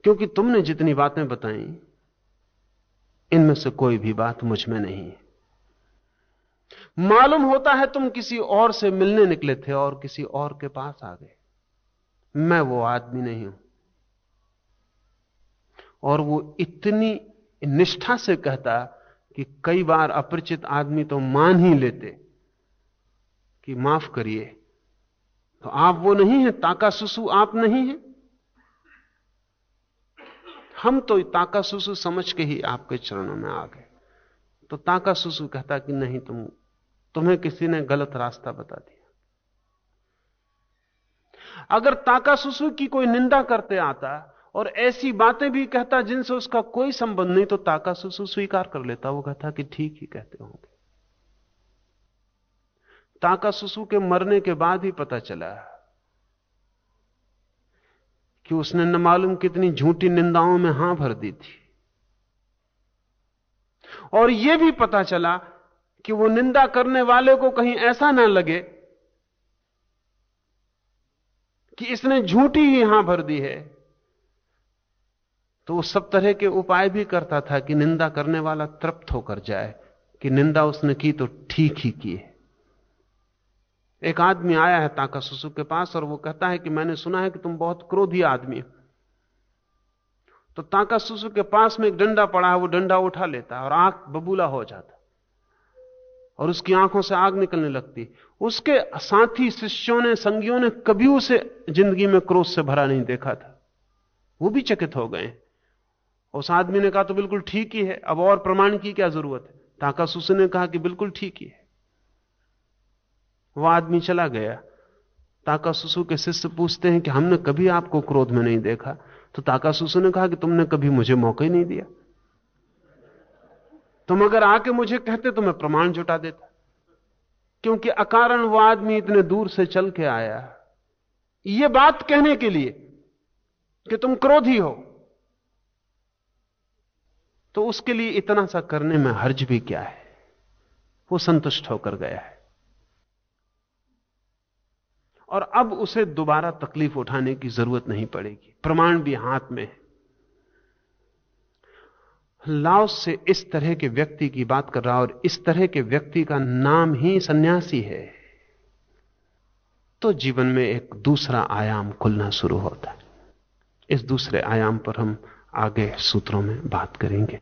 [SPEAKER 1] क्योंकि तुमने जितनी बातें बताई इनमें से कोई भी बात मुझ में नहीं है। मालूम होता है तुम किसी और से मिलने निकले थे और किसी और के पास आ गए। मैं वो आदमी नहीं हूं। और वो इतनी निष्ठा से कहता कि कई बार अपरिचित आदमी तो मान ही लेते कि माफ करिए, तो आप वो नहीं है, ताकासुसु आप नहीं है। हम तो ताकासुसु समझ के ही आपके चरणों में आ गए। तो ताकासुसु कहता कि नहीं, तुम्हें किसी ने गलत रास्ता बता दिया। अगर ताकासुसु की कोई निंदा करते आता और ऐसी बातें भी कहता जिनसे उसका कोई संबंध नहीं, तो ताकासुसु स्वीकार कर लेता। वो कहता कि ठीक ही कहते होंगे। ताकासुसु के मरने के बाद ही पता चला कि उसने न मालूम कितनी झूठी निंदाओं में हां भर दी थी, और यह भी पता चला कि वो निंदा करने वाले को कहीं ऐसा ना लगे कि इसने झूठी ही हां भर दी है, तो वो सब तरह के उपाय भी करता था कि निंदा करने वाला तृप्त होकर जाए कि निंदा उसने की तो ठीक ही की है। एक आदमी आया है ताकासुसु के पास और वो कहता है कि मैंने सुना है कि तुम बहुत क्रोधी आदमी हो। तो ताकासुसु के पास में एक डंडा पड़ा है, वो डंडा उठा लेता है और आंख बबूला हो जाता और उसकी आंखों से आग निकलने लगती। उसके साथी शिष्यों ने, संगियों ने कभी उसे जिंदगी में क्रोध से भरा नहीं देखा था। वो भी चकित हो गए। उस आदमी ने कहा तो बिल्कुल ठीक ही है, अब और प्रमाण की क्या जरूरत है। ताकासुसु ने कहा कि बिल्कुल ठीक ही है। वह आदमी चला गया। ताकासुसु के शिष्य पूछते हैं कि हमने कभी आपको क्रोध में नहीं देखा। तो ताकासुसु ने कहा कि तुमने कभी मुझे मौका ही नहीं दिया। तुम अगर आके मुझे कहते तो मैं प्रमाण जुटा देता, क्योंकि अकारण वो आदमी इतने दूर से चल के आया ये बात कहने के लिए कि तुम क्रोधी हो, तो उसके लिए इतना सा करने में हर्ज भी क्या है? वो संतुष्ट होकर गया है और अब उसे दोबारा तकलीफ उठाने की जरूरत नहीं पड़ेगी। प्रमाण भी हाथ में है। लाओस से इस तरह के व्यक्ति की बात कर रहा, और इस तरह के व्यक्ति का नाम ही सन्यासी है। तो जीवन में एक दूसरा आयाम खुलना शुरू होता है। इस दूसरे आयाम पर हम आगे सूत्रों में बात करेंगे।